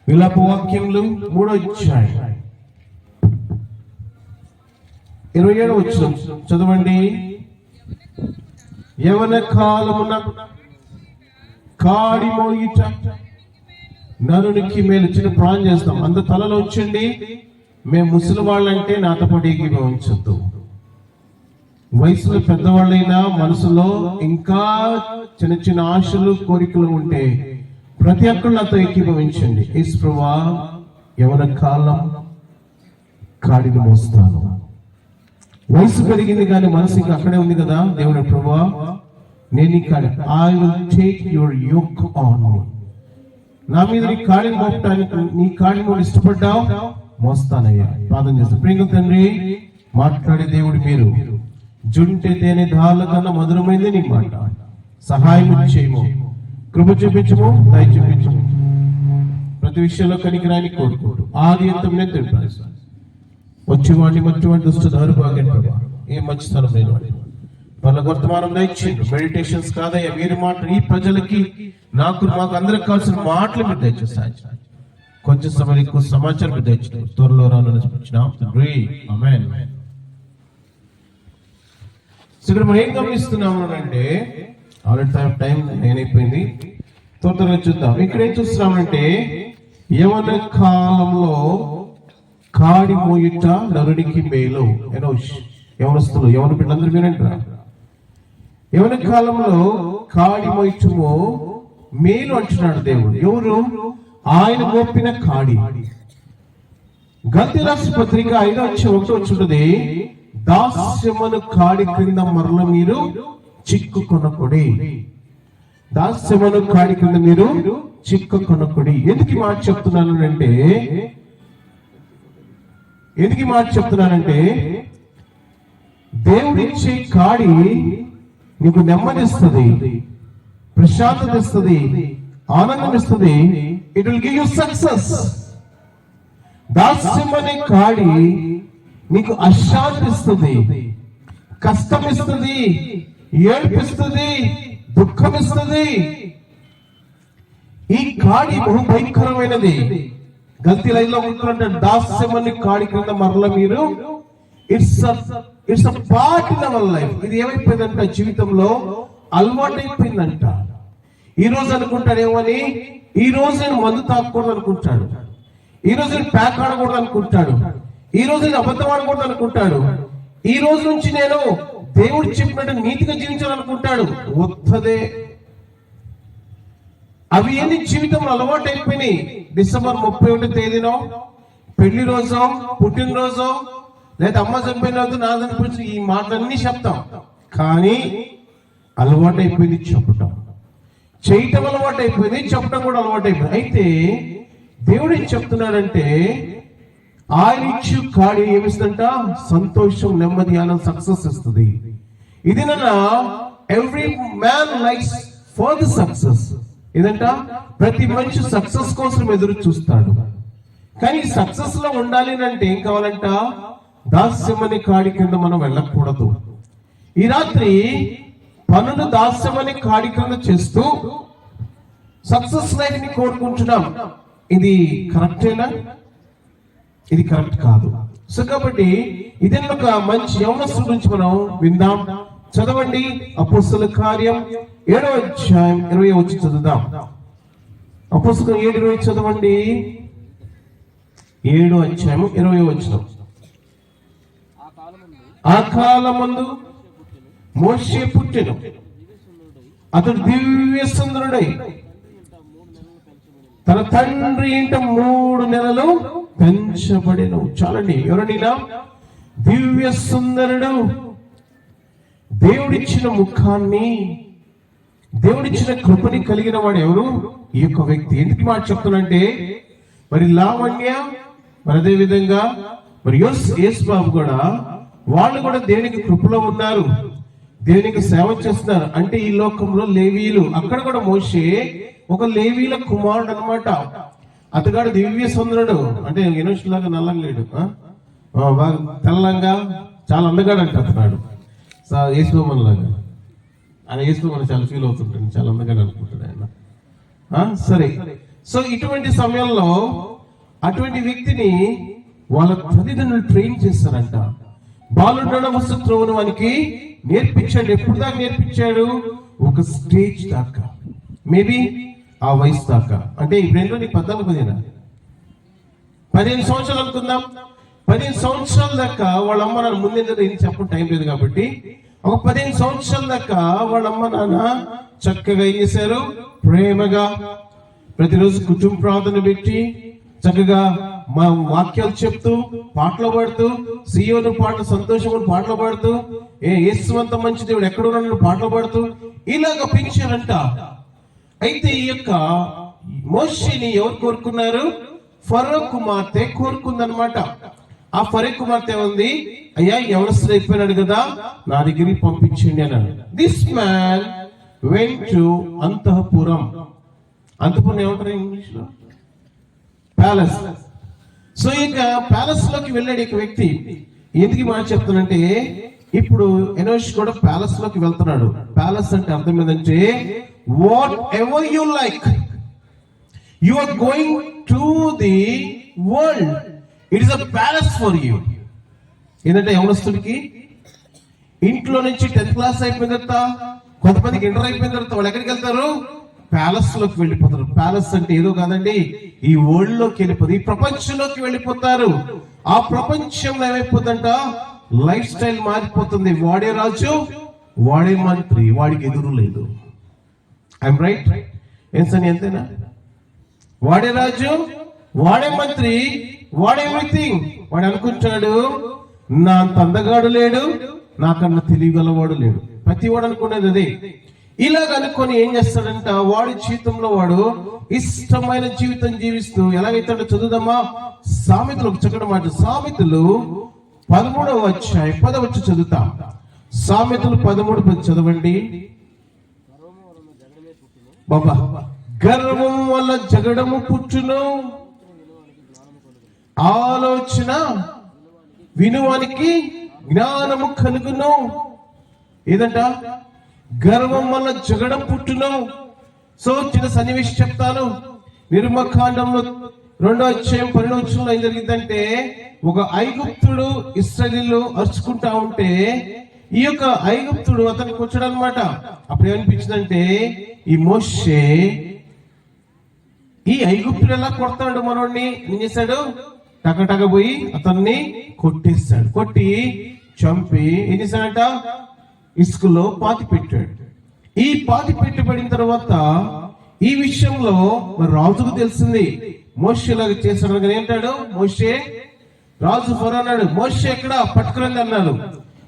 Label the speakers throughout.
Speaker 1: విలాపవాక్యములు 3వ అధ్యాయం 27వ వచనం చదవండి. యవన కాలమున కాడి మోయిట నరునికి మేలు. చిన్న ప్రాణం చేస్తాం. అంత తలలో వచ్చండి. మేము ముసలి వాళ్ళంటే నాతో పాటు ఏకీభవించొద్దు. వయసులో పెద్దవాళ్ళైనా మనసులో ఇంకా చిన్న చిన్న ఆశలు కోరికలు ఉంటే ప్రతి ఒక్కరు నాతో ఏకీభవించండి. యేసు ప్రభువా, యవన కాలం కాడిని మోస్తాను. వయసు పెరిగింది కానీ మనసు ఇంకా అక్కడే ఉంది కదా. దేవుడు ప్రభువా, నేను ఈ కాడి I will take your yoke on me. నా మీద నీ కాడిని మోపడానికి, నీ కాడిని నువ్వు ఇష్టపడ్డావు, మోస్తానయ్యా. ప్రార్థన చేస్తాను. ప్రియ తండ్రి, మాట్లాడే దేవుడు మీరు. జుంటె తేనె ధాల కన్నా మధురమైంది నీ మాట. సహాయం చేయము, కృప చూపించము, దయ చూపించము. ప్రతి విషయంలో కనికరాన్ని కోరుకుంటూ ఆది అంతమే తెలిపారు. వచ్చేవాడిని మర్చివాడిని దుష్ట దౌర్భాగ్యం ఏ మంచి స్థలం లేని వాడి వాళ్ళ వర్తమానం దయచేయండి. మెడిటేషన్స్ కాదయ్యా, మీరు మాట ఈ ప్రజలకి మాకు అందరికి కావాల్సిన మాటలు మీరు దయచేస్తారు. కొంచెం సమయం ఎక్కువ సమాచారం మీరు దయచేయండి. త్వరలో రాను. ఇక్కడ మనం ఏం గమనిస్తున్నాము అంటే ఆల్రెడీ టైం నేనైపోయింది. త్వరగా చూద్దాం. ఇక్కడ ఏం చూస్తున్నామంటే యవన కాలంలో కాడి మోయిట నరునికి మేలు. యవనస్తులు, యవన పిల్లలందరూ వినంటారా? యవన కాలంలో కాడి మోయిటము మేలు అంటున్నాడు దేవుడు. ఎవరు? ఆయన మోపిన కాడి. గల్తీ రాసిన పత్రిక 5:1 వచ్చుంటది. దాస్యమును కాడి క్రింద మరల మీరు చిక్కుకొనకుడి. దాస్యమును కాడి క్రింద మీరు చిక్కుకొనకుడి. ఎందుకు ఈ మాట చెప్తున్నానంటే దేవుడిచ్చే కాడి నీకు నెమ్మదిస్తుంది, ప్రశాంతత ఇస్తుంది, ఆనందం ఇస్తుంది. It will give you success. దాస్యం అనే కాడి నీకు అశాంతి ఇస్తుంది, కష్టం ఇస్తుంది, ఏడ్పిస్తుంది, దుఃఖం ఇస్తుంది. ఈ కాడి బహు భయంకరమైనది. గల్తీ లైన్లో ఉంటుంటే దాస్యం అనే కాడి క్రింద మరల మీరు it's a part in our life. ఇది ఏమైపోయిందంట, జీవితంలో అలవాటు అయిపోయిందంట. ఈ రోజు అనుకుంటాడు ఏమని, ఈ రోజు నేను మందు తాగకూడదు అనుకుంటాడు, ఈ రోజు నేను ప్యాక్ ఆడకూడదు అనుకుంటాడు, ఈ రోజు నేను అబద్ధం ఆడకూడదు అనుకుంటాడు, ఈ రోజు నుంచి నేను దేవుడు చెప్పినట్టు నీతిగా జీవించాలనుకుంటాడు. వద్దదే. అవి ఎన్ని జీవితంలో అలవాటు అయిపోయినాయి. డిసెంబర్ 31 తేదీనో, పెళ్లి రోజో, పుట్టినరోజో, లేదా అమ్మ చనిపోయిన రోజు, నా చనిపోయిన, ఈ మాటలన్నీ చెప్తాం. కానీ అలవాటు అయిపోయింది చెప్పటం. చేయటం అలవాటు అయిపోయింది, చెప్పటం కూడా అలవాటు అయిపోయింది. అయితే దేవుడు ఏం చెప్తున్నాడంటే ఆయన ఇచ్చు కాడి ఏమిస్తుందంట, సంతోషం, నెమ్మది, ఆనందం, సక్సెస్ ఇస్తుంది. ఇది every man likes for the success. ఇదంట ప్రతి మనిషి సక్సెస్ కోసం ఎదురు చూస్తాడు. కానీ సక్సెస్ లో ఉండాలి అంటే ఏం కావాలంట, దాస్యమని కాడి కింద మనం వెళ్ళకూడదు. ఈ రాత్రి పనులు దాస్యమని కాడి కింద చేస్తూ సక్సెస్ లైఫ్ ని కోరుకుంటున్నాం. ఇది కరెక్టేనా? ఇది కరెక్ట్ కాదు. సో కాబట్టి ఇది ఒక మంచి యవనస్తుల గురించి మనం విందాం. చదవండి. అపోస్తలుల కార్యం 7వ అధ్యాయం 20వ వచనం చదువుదాం. అపోస్తలుల 7:20 చదవండి. 7వ అధ్యాయం 20వ వచనం. ఆ కాలమందు మోషే పుట్టెను, అతడు దివ్య సుందరుడై తన తండ్రి ఇంట 3 నెలలు పెంచబడెను. చాలండి. ఎవరనైనా దివ్య సుందరుడు, దేవుడిచ్చిన ముఖాన్ని, దేవుడిచ్చిన కృపని కలిగిన వాడు ఎవరు? ఈ యొక్క వ్యక్తి. ఎందుకు మాట చెప్తానంటే, మరి లావణ్య, మరి అదే విధంగా మరి యేసు బాబు కూడా, వాళ్ళు కూడా దేవునికి కృపలో ఉన్నారు, దేవునికి సేవ చేస్తున్నారు. అంటే ఈ లోకంలో లేవీయులు, అక్కడ కూడా మోషే ఒక లేవీల కుమారుడు అనమాట. అతగాడు దివ్య సుందరుడు. అంటే లాగా నల్లంగా లేడు, తెల్లంగా చాలా అందగాడు అంట అతగాడు. యేసుమన్ లాగా. ఆయన యేసుమన్ చాలా ఫీల్ అవుతుంటాడు, చాలా అందగాడు అనుకుంటాడు ఆయన. సరే. సో ఇటువంటి సమయంలో అటువంటి వ్యక్తిని వాళ్ళ తల్లిదండ్రులు ట్రైన్ చేస్తారంట. బాలుడన వసత్రవును వానికి నేర్పించాడు. ఎప్పుడు దాకా నేర్పించాడు? ఒక స్టేజ్ దాకా, మేబీ ఆ వయసు దాకా. అంటే ఇప్పుడు నీకు 15 సంవత్సరాలు అనుకుందాం. 15 సంవత్సరాల దాకా వాళ్ళ అమ్మ నాన్న ముందే ఏం చెప్పడం టైం లేదు కాబట్టి ఒక 15 సంవత్సరాల దాకా వాళ్ళ అమ్మ నాన్న చక్కగా ఏం చేశారు? ప్రేమగా ప్రతిరోజు కుటుంబ ప్రార్థన పెట్టి చక్కగా మా వాక్యాలు చెప్తూ పాటలు పాడుతూ సియోను పాటలు సంతోషమును పాటలు పాడుతూ యేసువంత మంచి దేవుడు ఎక్కడ ఉన్నాడు పాటలు పాడుతూ ఇలాగ పెంచారంట. అయితే ఈ యొక్క మోషేని ఎవరు కోరుకున్నారు? ఫరో కుమార్తె కోరుకుందనమాట. ఆ ఫరో కుమార్తె ఉంది, అయ్యా యవనస్తుడు అయిపోయినాడు కదా, నా దగ్గరికి పంపించండి అన్నాడు. దిస్ మ్యాన్ వెంట్ టు అంతఃపురం. అంతఃపురం ఏమంటారు ఇంగ్లీష్ లో? ప్యాలెస్. సో ఇక ప్యాలెస్ లోకి వెళ్ళాడు ఇక వ్యక్తి. ఎందుకు మాట చెప్తానంటే, ఇప్పుడు ఎనోష్ కూడా ప్యాలెస్ లోకి వెళ్తున్నాడు. ప్యాలెస్ అంటే అర్థం ఏంటంటే, whatever you like you are going to the world, it is a palace for you. ఏంటంటే యవనస్తుడికి ఇంట్లో నుంచి 10th క్లాస్ అయిపోయిన తర్వాత, కొంతమందికి ఇంటర్ అయిపోయిన తర్వాత వాళ్ళు ఎక్కడికి వెళ్తారు? ప్యాలెస్ లోకి వెళ్ళిపోతారు. ప్యాలెస్ అంటే ఏదో కాదండి, ఈ వరల్డ్ లోకి వెళ్ళిపోతారు, ఈ ప్రపంచంలోకి వెళ్ళిపోతారు. ఆ ప్రపంచంలో ఏమైపోతుందంట, లైఫ్ స్టైల్ మారిపోతుంది. వాడే రాజు, వాడే మంత్రి, వాడికి ఎదురు లేదు. I'm right? ఏం సని ఎంతేనా? వాడే రాజు, వాడే మంత్రి, వాడే ఎవ్రీథింగ్. వాడు అనుకుంటాడు నా అంత అందగాడు లేడు, నాకన్నా తెలియగలవాడు లేడు. ప్రతి వాడు అనుకునేది అదే. ఇలాగ అనుకొని ఏం చేస్తాడంట, వాడి జీవితంలో వాడు ఇష్టమైన జీవితం జీవిస్తూ ఎలాగైతే చదువుదామా? సామెతలు ఒక చక్కటి మాట. సామెతలు 13వ అధ్యాయం 10వ వచనం చదువుతాం. సామెతలు 13:10 చదవండి బాబా. గర్వం వల్ల జగడము పుట్టును, ఆలోచన వినువానికి జ్ఞానము కలుగును. ఏదంట? గర్వం వల్ల జగడం పుట్టును. సో చిన్న సన్నివేశం చెప్తాను. నిర్మకాండంలో 2వ అధ్యాయం 12వ వచనంలో ఏం జరిగిందంటే, ఒక ఐగుప్తుడు ఇశ్రాయేలీయులు అరుచుకుంటా ఉంటే ఈ యొక్క ఐగుప్తుడు అతనికి వచ్చాడు అనమాట. అప్పుడు ఏమనిపించిందంటే, ఈ మోషే ఈ ఐగుప్తుడు ఎలా కొడతాడు మనోడిని? ఏం చేశాడు? టకటక పోయి అతన్ని కొట్టేస్తాడు. కొట్టి చంపి ఏం చేశాడంట? ఇసుకలో పాతి పెట్టాడు. ఈ పాతి పెట్టబడిన తర్వాత ఈ విషయంలో మరి రాజుకు తెలిసింది, మోషే లాగా చేశాడు. ఏంటాడు మోషే? రాజు ఫరో అన్నాడు, మోషే ఎక్కడ? పట్టుకురండి అన్నాడు.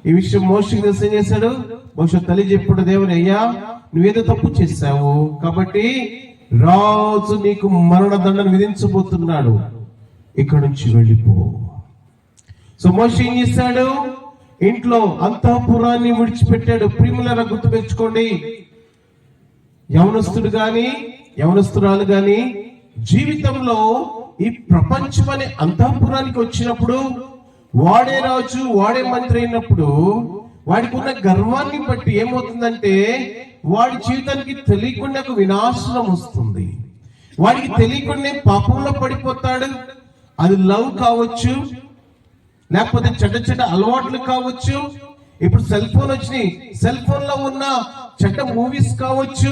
Speaker 1: ఈ విషయం మోషేకి తెలిసి ఏం చేశాడు? మోషే తల్లి చెప్పుడు, దేవుని అయ్యా నువ్వేదో తప్పు చేశావు కాబట్టి రాజు నీకు మరణదండన విధించబోతున్నాడు, ఇక్కడి నుంచి వెళ్ళిపో. సో మోషే ఏం చేశాడు? ఇంట్లో అంతఃపురాన్ని విడిచిపెట్టాడు. ప్రియులారా గుర్తు పెంచుకోండి, యవనస్తుడు గాని యవనస్తురాలు గాని జీవితంలో ఈ ప్రపంచం అనే అంతఃపురానికి వచ్చినప్పుడు, వాడే రాజు వాడే మంత్రి అయినప్పుడు వాడికి ఉన్న గర్వాన్ని బట్టి ఏమవుతుందంటే, వాడి జీవితానికి తెలియకుండా ఒక వినాశనం వస్తుంది. వాడికి తెలియకుండా పాపంలో పడిపోతాడు. అది లవ్ కావచ్చు, లేకపోతే చెడ్డ చెడ్డ అలవాట్లు కావచ్చు. ఇప్పుడు సెల్ ఫోన్ వచ్చినాయి, సెల్ ఫోన్ లో ఉన్న చెడ్డ మూవీస్ కావచ్చు.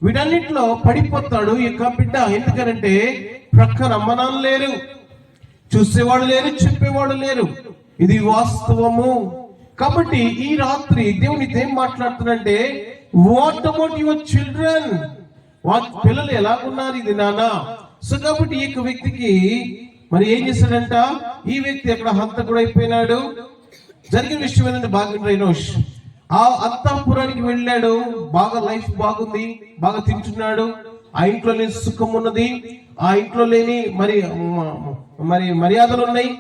Speaker 1: వీటన్నిటిలో పడిపోతాడు ఈ బిడ్డ. ఎందుకనంటే ప్రక్కన అమ్మనాలు లేరు, చూసేవాడు లేరు, చెప్పేవాడు లేరు. ఇది వాస్తవము. కాబట్టి ఈ రాత్రి దేవునితో ఏం మాట్లాడుతుందంటే, వాట్ అబౌట్ యువర్ చిల్డ్రన్? వాటి పిల్లలు ఎలాగున్నారు ఇది నాన్న? సో కాబట్టి ఈ యొక్క వ్యక్తికి మరి ఏం చేశాడంట, ఈ వ్యక్తి అక్కడ హంతకుడు అయిపోయినాడు. జరిగిన విషయం ఏంటంటే, బాగా ఎనోష్ ఆ అంతఃపురానికి వెళ్ళాడు. బాగా లైఫ్ బాగుంది, బాగా తింటున్నాడు. ఆ ఇంట్లో లేని సుఖం ఉన్నది, ఆ ఇంట్లో లేని మరి మర్యాదలు ఉన్నాయి,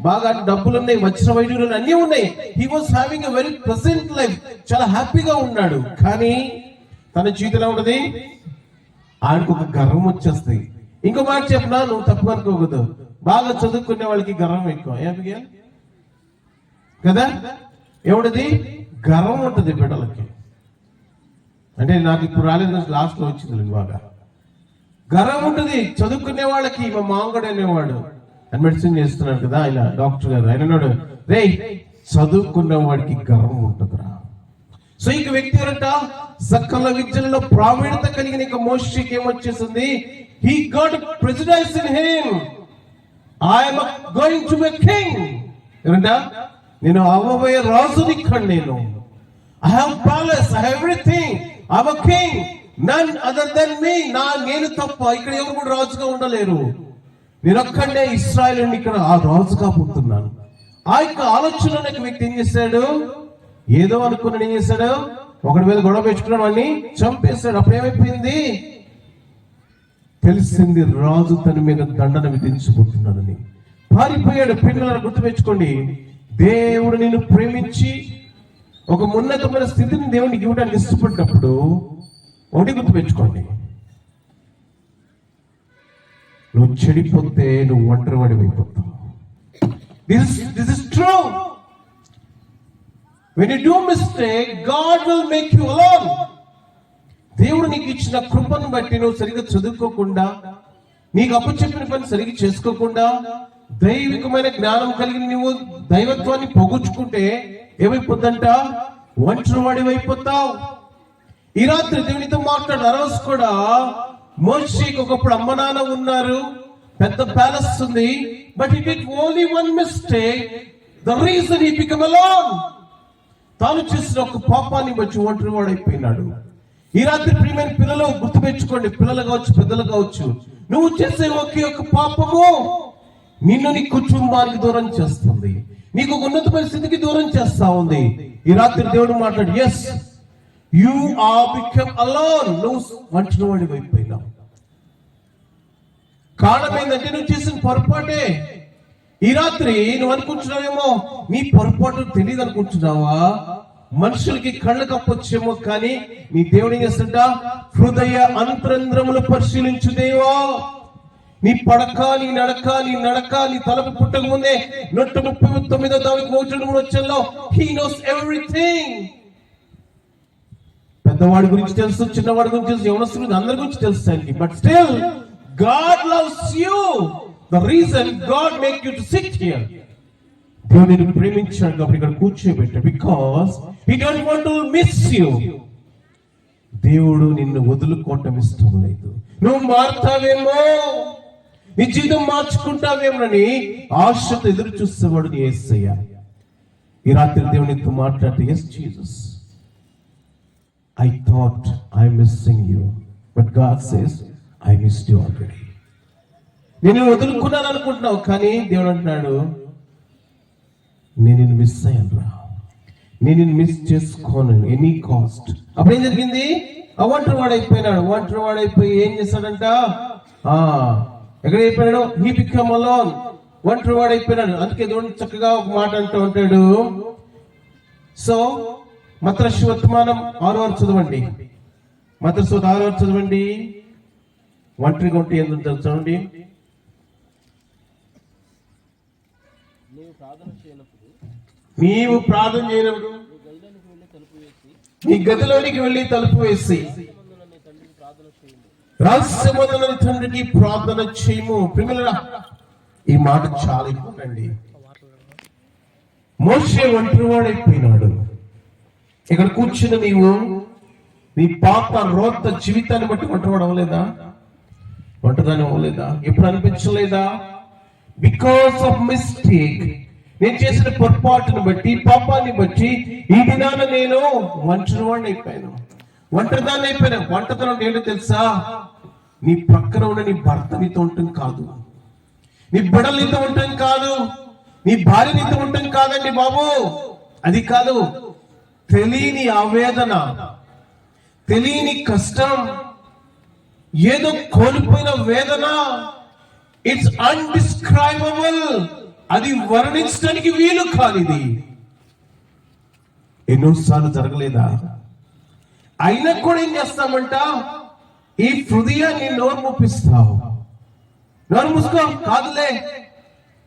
Speaker 1: బాగా డబ్బులు ఉన్నాయి, వజ్ర వైడూర్యాలు అన్ని ఉన్నాయి. He was having a very pleasant life, చాలా హ్యాపీగా ఉన్నాడు. కానీ తన జీవితంలో ఉన్నది, ఆయనకు ఒక గర్వం వచ్చేస్తాయి. ఇంకో మాట చెప్పినా నువ్వు తప్పు అనుకోకూడదు, బాగా చదువుకునే వాళ్ళకి గర్వం ఎక్కువ. ఏమిగా కదా, ఎవడిది గర్వం ఉంటుంది బిడ్డలకి. అంటే నాకు ఇప్పుడు రాలేదు, లాస్ట్ లో వచ్చింది బాగా. గర్వం ఉంటుంది. చదువుకునే వాళ్ళకి మా మామగాడు అనేవాడు అని మెడిసిన్ చేస్తున్నాడు కదా ఆయన డాక్టర్ గారు, ఆయన అన్నాడు, రే చదువుకున్న వాడికి గర్వం ఉంటుందిరా. సో ఇక వ్యక్తి ఎవరంట, సకల విద్యలలో ప్రావీణ్యత కలిగిన ఇక మోషేకి ఏమొచ్చేసింది, he got prejudice in him. I am going to be a king. ఏమంట, నేను అవ్వబోయే రాజుని ఇక్కడ నేను. I have palace, I have everything. I am a king. None other than me. నేను తప్ప ఇక్కడ ఎవరు కూడా రాజుగా ఉండలేరు. నేను ఒక్కడే ఇశ్రాయేలుని ఇక్కడ ఆ రాజుగా పుడుతున్నాను. ఆ యొక్క ఆలోచన వ్యక్తి ఏం చేశాడు, ఏదో అనుకున్నాడు, ఏం చేశాడు, ఒకటి మీద గొడవ పెట్టుకున్నాడు, వాడిని చంపేశాడు. అప్పుడు ఏమైపోయింది, తెలిసింది రాజు తన మీద దండన విధించబోతున్నాడని. పారిపోయాడు. పిల్లలను గుర్తుపెట్టుకోండి, దేవుడు నిన్ను ప్రేమించి ఒక ఉన్నతమైన స్థితిని దేవునికి ఇవ్వడానికి ఇష్టపడినప్పుడు ఒకటి గుర్తుపెట్టుకోండి, నువ్వు చెడిపోతే నువ్వు ఒంటరివాడి అయిపోతావు. This is true. When you do mistake, God will make you alone. దేవుడు నీకు ఇచ్చిన కృపను బట్టి నువ్వు సరిగ్గా చదువుకోకుండా, నీకు అప్పచెప్పిన పని సరిగ్గా చేసుకోకుండా, దైవికమైన జ్ఞానం కలిగిన నువ్వు దైవత్వాన్ని పొగుచుకుంటే ఏమైపోద్దంట, ఒంటరివాడి అయిపోతావు. ఈ రాత్రి దేవునితో మాట్లాడు. ఆ రోజు కూడా మోషేకి ఒకప్పుడు అమ్మ నాన్న ఉన్నారు, పెద్ద ప్యాలెస్ ఉంది, but he did only one mistake. The reason he became alone. తాను చేసిన ఒక పాపాన్ని బట్టి ఒంటరి వాడైపోయినాడు. ఈ రాత్రి ప్రియమైన పిల్లలు గుర్తుపెట్టుకోండి, పిల్లలు కావచ్చు పెద్దలు కావచ్చు, నువ్వు చేసే ఒకే ఒక పాపము నిన్ను నీ కుటుంబానికి దూరం చేస్తుంది, నీకు ఒక ఉన్నతమైన స్థితికి దూరం చేస్తా ఉంది. ఈ రాత్రి దేవుడు మాట్లాడు, yes you are become alone. నువ్వు ఒంటరి వాడి అయిపోయినావు. కారణం ఏంటంటే నువ్వు చేసిన పొరపాటే. ఈ రాత్రి నువ్వు అనుకుంటున్నావేమో నీ పొరపాటు తెలియదు అనుకుంటున్నావా, మనుషులకి కళ్ళు కప్పొచ్చేమో, కానీ నీ దేవుడు ఏం చేస్తుంటా, హృదయ అంతరంద్రములు పరిశీలించు దేవా. నీ పడక, నీ నడక, నీ నడక, నీ తలపు పుట్టక ముందే 139వ దానికి 1:3 వచ్చంలో he knows everything. పెద్దవాడి గురించి తెలుసు, చిన్నవాడి గురించి తెలుసు, యవనస్తుల గురించి, అందరి గురించి తెలుసు ఆయనకి. But still God loves you. The reason God make you to sit here, దేవుడు నిన్ను ప్రేమించాడు కాబట్టి ఇక్కడ కూర్చోబెట్టాడు, because he don't want to miss you. దేవుడు నిన్ను వదులుకోవటం ఇష్టం లేదు. నువ్వు మారుతావేమో, నీ జీవితం మార్చుకుంటావేమోనని ఆశతో ఎదురు చూసేవాడు నీ యేసయ్య. ఈ రాత్రి దేవునితో మాట్లాడితే, yes Jesus, I thought I'm missing you, but God says I missed you already. నేను వదులుకున్నాను అనుకుంటున్నావు, కానీ దేవుడు అంటున్నాడు, నేను నిన్ను మిస్ అయ్యాను రా, నేను నిన్ను మిస్ చేసుకోను ఎనీ కాస్ట్. అప్పుడు ఏం జరిగింది, ఒంటరి వాడైపోయినాడు. ఒంటరి వాడైపోయి ఏం చేశాడంట, ఎక్కడ అయిపోయినాడు, హీ బికమ్ అలోన్. ఒంటరి వాడైపోయినాడు. అందుకే దేవుడు చక్కగా ఒక మాట అంటూ ఉంటాడు. సో మత్తయి వర్తమానం 6వ చదవండి, మత్తయి 6వ చదవండి. ఒంటరిగా ఉంటే ఎందుకు చదవండి. నీవు ప్రార్థన చేయనప్పుడు నీ గదిలోనికి వెళ్ళి తలుపు వేసి రహస్యమందున తండ్రికి ప్రార్థన చేయము. ప్రియులారా, ఈ మాట చాలా ఇంపార్టెంట్. మోషే ఒంటరివాడైపోయినాడు. ఇక్కడ కూర్చుని నీవు నీ పాప రోత జీవితాన్ని బట్టి ఒంటరివాడు అవ్వలేదా, ఒంటరిదాన్ని అవ్వలేదా, ఎప్పుడు అనిపించలేదా? బికాస్ ఆఫ్ మిస్టేక్, నేను చేసిన పొరపాటును బట్టి, పాపాన్ని బట్టి ఈ దినాన నేను ఒంటరివాడిని అయిపోయాను, ఒంటరిదాన్ని అయిపోయినా. ఒంటరితనం ఏంటో తెలుసా, నీ పక్కన ఉన్న నీ భర్త నీతో ఉండటం కాదు, నీ బిడ్డలు నీతో ఉండటం కాదు, నీ భార్య నీతో ఉండటం కాదండి బాబు. అది కాదు, తెలియని ఆవేదన, తెలియని కష్టం, ఏదో కోల్పోయిన వేదన. ఇట్స్ అన్డిస్క్రైబబుల్. అది వర్ణించడానికి వీలు కానిది. ఎన్నోసార్లు జరగలేదా? అయినా కూడా ఏం చేస్తామంట, ఈ హృదయాన్ని నోరు మూపిస్తావు. నోరు మూసుకో కాదులే.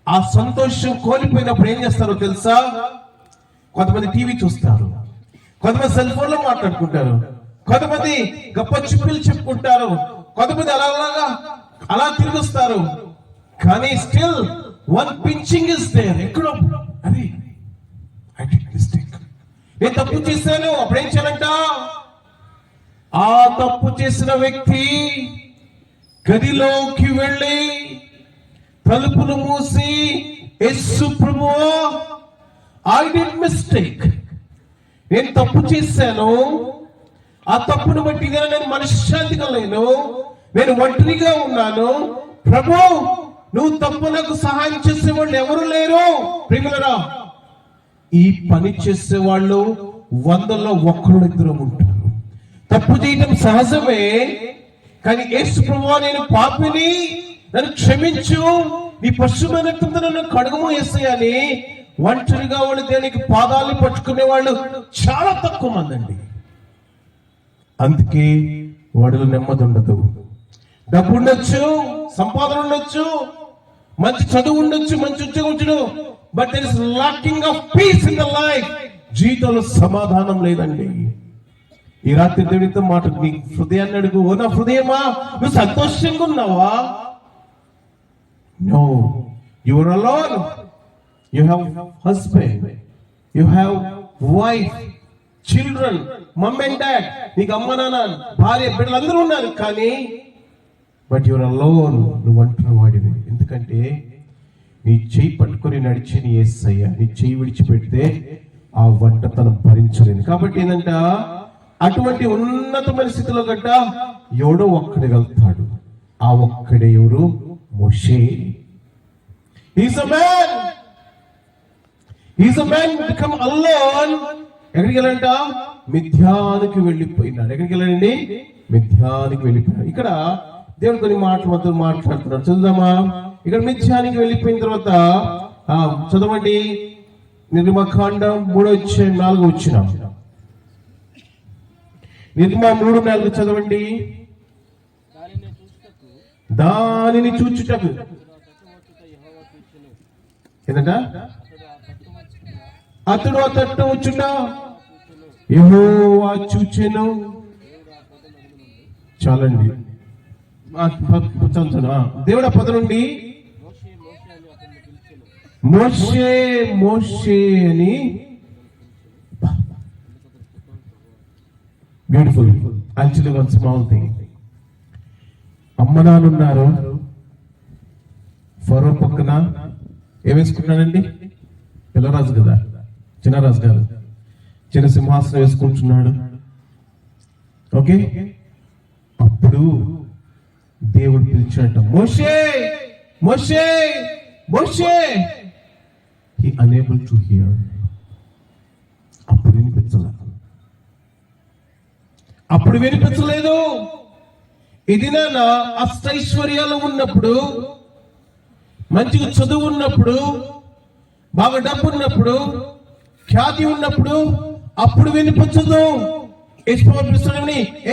Speaker 1: ఆ సంతోషం కోల్పోయినప్పుడు ఏం చేస్తారో తెలుసా? కొంతమంది టీవీ చూస్తారు, కొంతమంది సెల్ ఫోన్ లో మాట్లాడుకుంటారు, కొంతమంది గొప్ప చిప్పులు చెప్పుకుంటారు, కొంతమంది అలాగా అలా తిరిగిస్తారు. కానీ still one pinching is there. ఎక్కడో అది ఐ డిడ్ మిస్టేక్, నేను తప్పు చేశాను. అప్పుడేం చేయాలంట? ఆ తప్పు చేసిన వ్యక్తి గదిలోకి వెళ్ళి తలుపులు మూసి, యేసు ప్రభువా, ఐ డిడ్ మిస్టేక్, నేను తప్పు చేశాను. ఆ తప్పును బట్టి నేను మనశ్శాంతిగా లేను, నేను ఒంటరిగా ఉన్నాను. ప్రభు, నువ్వు తప్పులకు సహాయం చేసే వాళ్ళు ఎవరు లేరు. ప్రియులారా, ఈ పని చేసే వాళ్ళు 100లో 1-2 ఉంటారు. తప్పు చేయటం సహజమే, కానీ యేసు ప్రభువా, నేను పాపిని, నన్ను క్షమించు, నీ పశుమైన రక్తంతో నన్ను కడుగుము యేసయ్యా అని ఒంటరిగా వాళ్ళు దేనికి పాదాలు పట్టుకునే వాళ్ళు చాలా తక్కువ మంది అండి. అందుకే వాడిలో నెమ్మది ఉండదు. డబ్బు ఉండొచ్చు, సంపాదన ఉండొచ్చు, మంచి చదువు ఉండొచ్చు, మంచి ఉద్యోగం ఉండొచ్చు, but there is lacking of peace in the life. జీవితంలో సమాధానం లేదండి. ఈ రాత్రి దేవునితో మాట, నీ హృదయాన్ని అడుగు. ఓ నా హృదయమా, నువ్వు సంతోషంగా ఉన్నావా? No, you are alone. You have husband, you have wife, children, mum and dad, నీకు అమ్మ నాన్న, భార్య, బిడ్డలు అందరూ ఉన్నారు. కానీ బట్ యువర్ అలోన్, నువ్వు అంటున్న వాడివి. ఎందుకంటే నీ చెయ్యి పట్టుకొని నడిచి నీ యేసయ్య, నీ చెయ్యి విడిచిపెడితే ఆ వంటతనం భరించలేదు. కాబట్టి ఏంటంట, అటువంటి ఉన్నతమైన స్థితిలో గట్ట ఎవడో ఒక్కడే వెళ్తాడు. ఆ ఒక్కడే ఎవరు? మోషే. He's a man. He's a man become alone. ఎక్కడికి వెళ్ళంట? మిథ్యానికి వెళ్ళిపోయినాడు. ఎక్కడికి వెళ్ళండి? మిథ్యానికి వెళ్ళిపోయినాడు. ఇక్కడ దేవుడు కొన్ని మాటలు మాట్లాడుతున్నాడు. చదువుదామా? ఇక్కడ మిథ్యానికి వెళ్ళిపోయిన తర్వాత చదవండి. నిర్గమకాండం 3:4 నిర్గమ 3:4 చదవండి. దానిని చూచుటకు ఏంటంట? అతడు ఆ తట్టు వచ్చుట యెహోవా చూచెను. చాలండి, దేవుడు ఆ పద నుండి మోషే మోషే అని, beautiful. Actually one small thing. అమ్మ నాన్న ఉన్నారు, ఫరో పక్కన ఏమేసుకున్నాడండి? పిల్లరాజు కదా, చిన్నరాజు గారు, చిన్న సింహాసనం వేసుకుంటున్నాడు. ఓకే, అప్పుడు దేవుడు పిలిచాట, Moshe Moshe Moshe. He unable to hear. అప్పుడు వినిపించలేదు. ఇది నా అష్టైశ్వర్యాలు ఉన్నప్పుడు, మంచిగా చదువు ఉన్నప్పుడు, బాగా డబ్బు ఉన్నప్పుడు, ఖ్యాతి ఉన్నప్పుడు అప్పుడు వినిపించదు.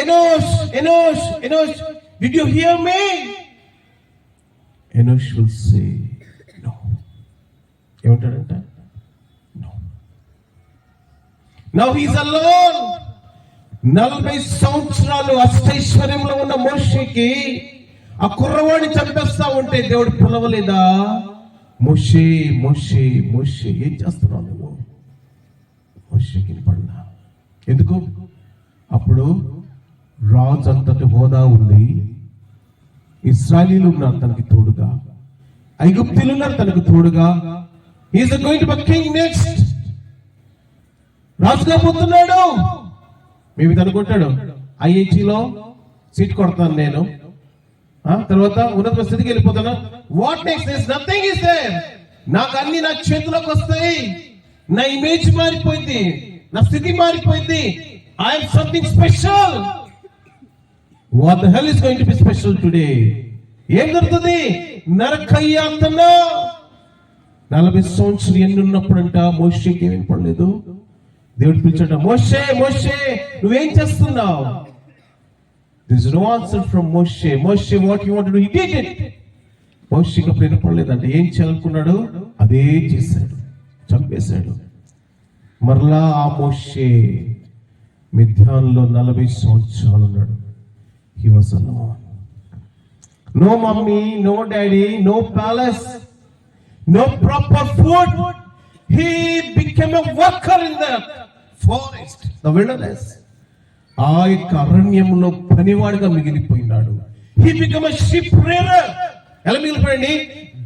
Speaker 1: Enosh Enosh Enosh, did you hear me? Enosh will say no. ఏమంటాడంట? No. Now he is alone. 40 సంవత్సరాలు అష్టైశ్వర్యంలో ఉన్న మోషేకి ఆ కుర్రవాడిని చంపేస్తా ఉంటే దేవుడు పిలవలేదా? మోషే మోషే మోషే, ఏం చేస్తున్నావు నువ్వు? మోషేకి పడలా. ఎందుకు? అప్పుడు రాజు అంతటి హోదా ఉంది, ఇశ్రాయేలీయులు ఉన్నారు తనకి తోడుగా, ఐగుప్తీయులు ఉన్నారు తనకు తోడుగా. He is going to be king next. రాజుగా పోతున్నాడు. మేము అనుకుంటాడు, ఐఐటీలో సీట్ కొడతాను నేను, తర్వాత ఉన్నత స్థితికి వెళ్ళిపోతాను. What next? There is nothing is there. నాకు అన్ని నా చేతిలోకి వస్తాయి, నా ఇమేజ్ మారిపోయింది, నా స్థితి మారిపోయింది. I'm something special. What the hell is going to be special today? ఏం జరుగుతుంది? నరకయ్యాతన. 40 సంవత్సరాలు ఎన్ని ఉన్నప్పుడంట మోషేకి ఏమీ పడలేదు. దేవుడు పిలిచాడు, మోషే మోషే, నువ్వేం చేస్తున్నావు? There is no answer from Moshe. Moshe, what you want to do? He did it. మోషేకి అప్పుడు వినపడలేదంటే ఏం చేయాలనుకున్నాడు అదే చేశాడు, చంపేశాడు. మరలా ఆ మోషే మిథ్యాన్లో 40 సంవత్సరాలు ఉన్నాడు. He was alone. No mommy, no daddy, no palace, no proper food. He became a worker in the forest, the wilderness. ఆ యొక్క అరణ్యంలో పనివాడిగా మిగిలిపోయినాడు. He became a sheep rearer. ఎలా మిగిలిపోయింది?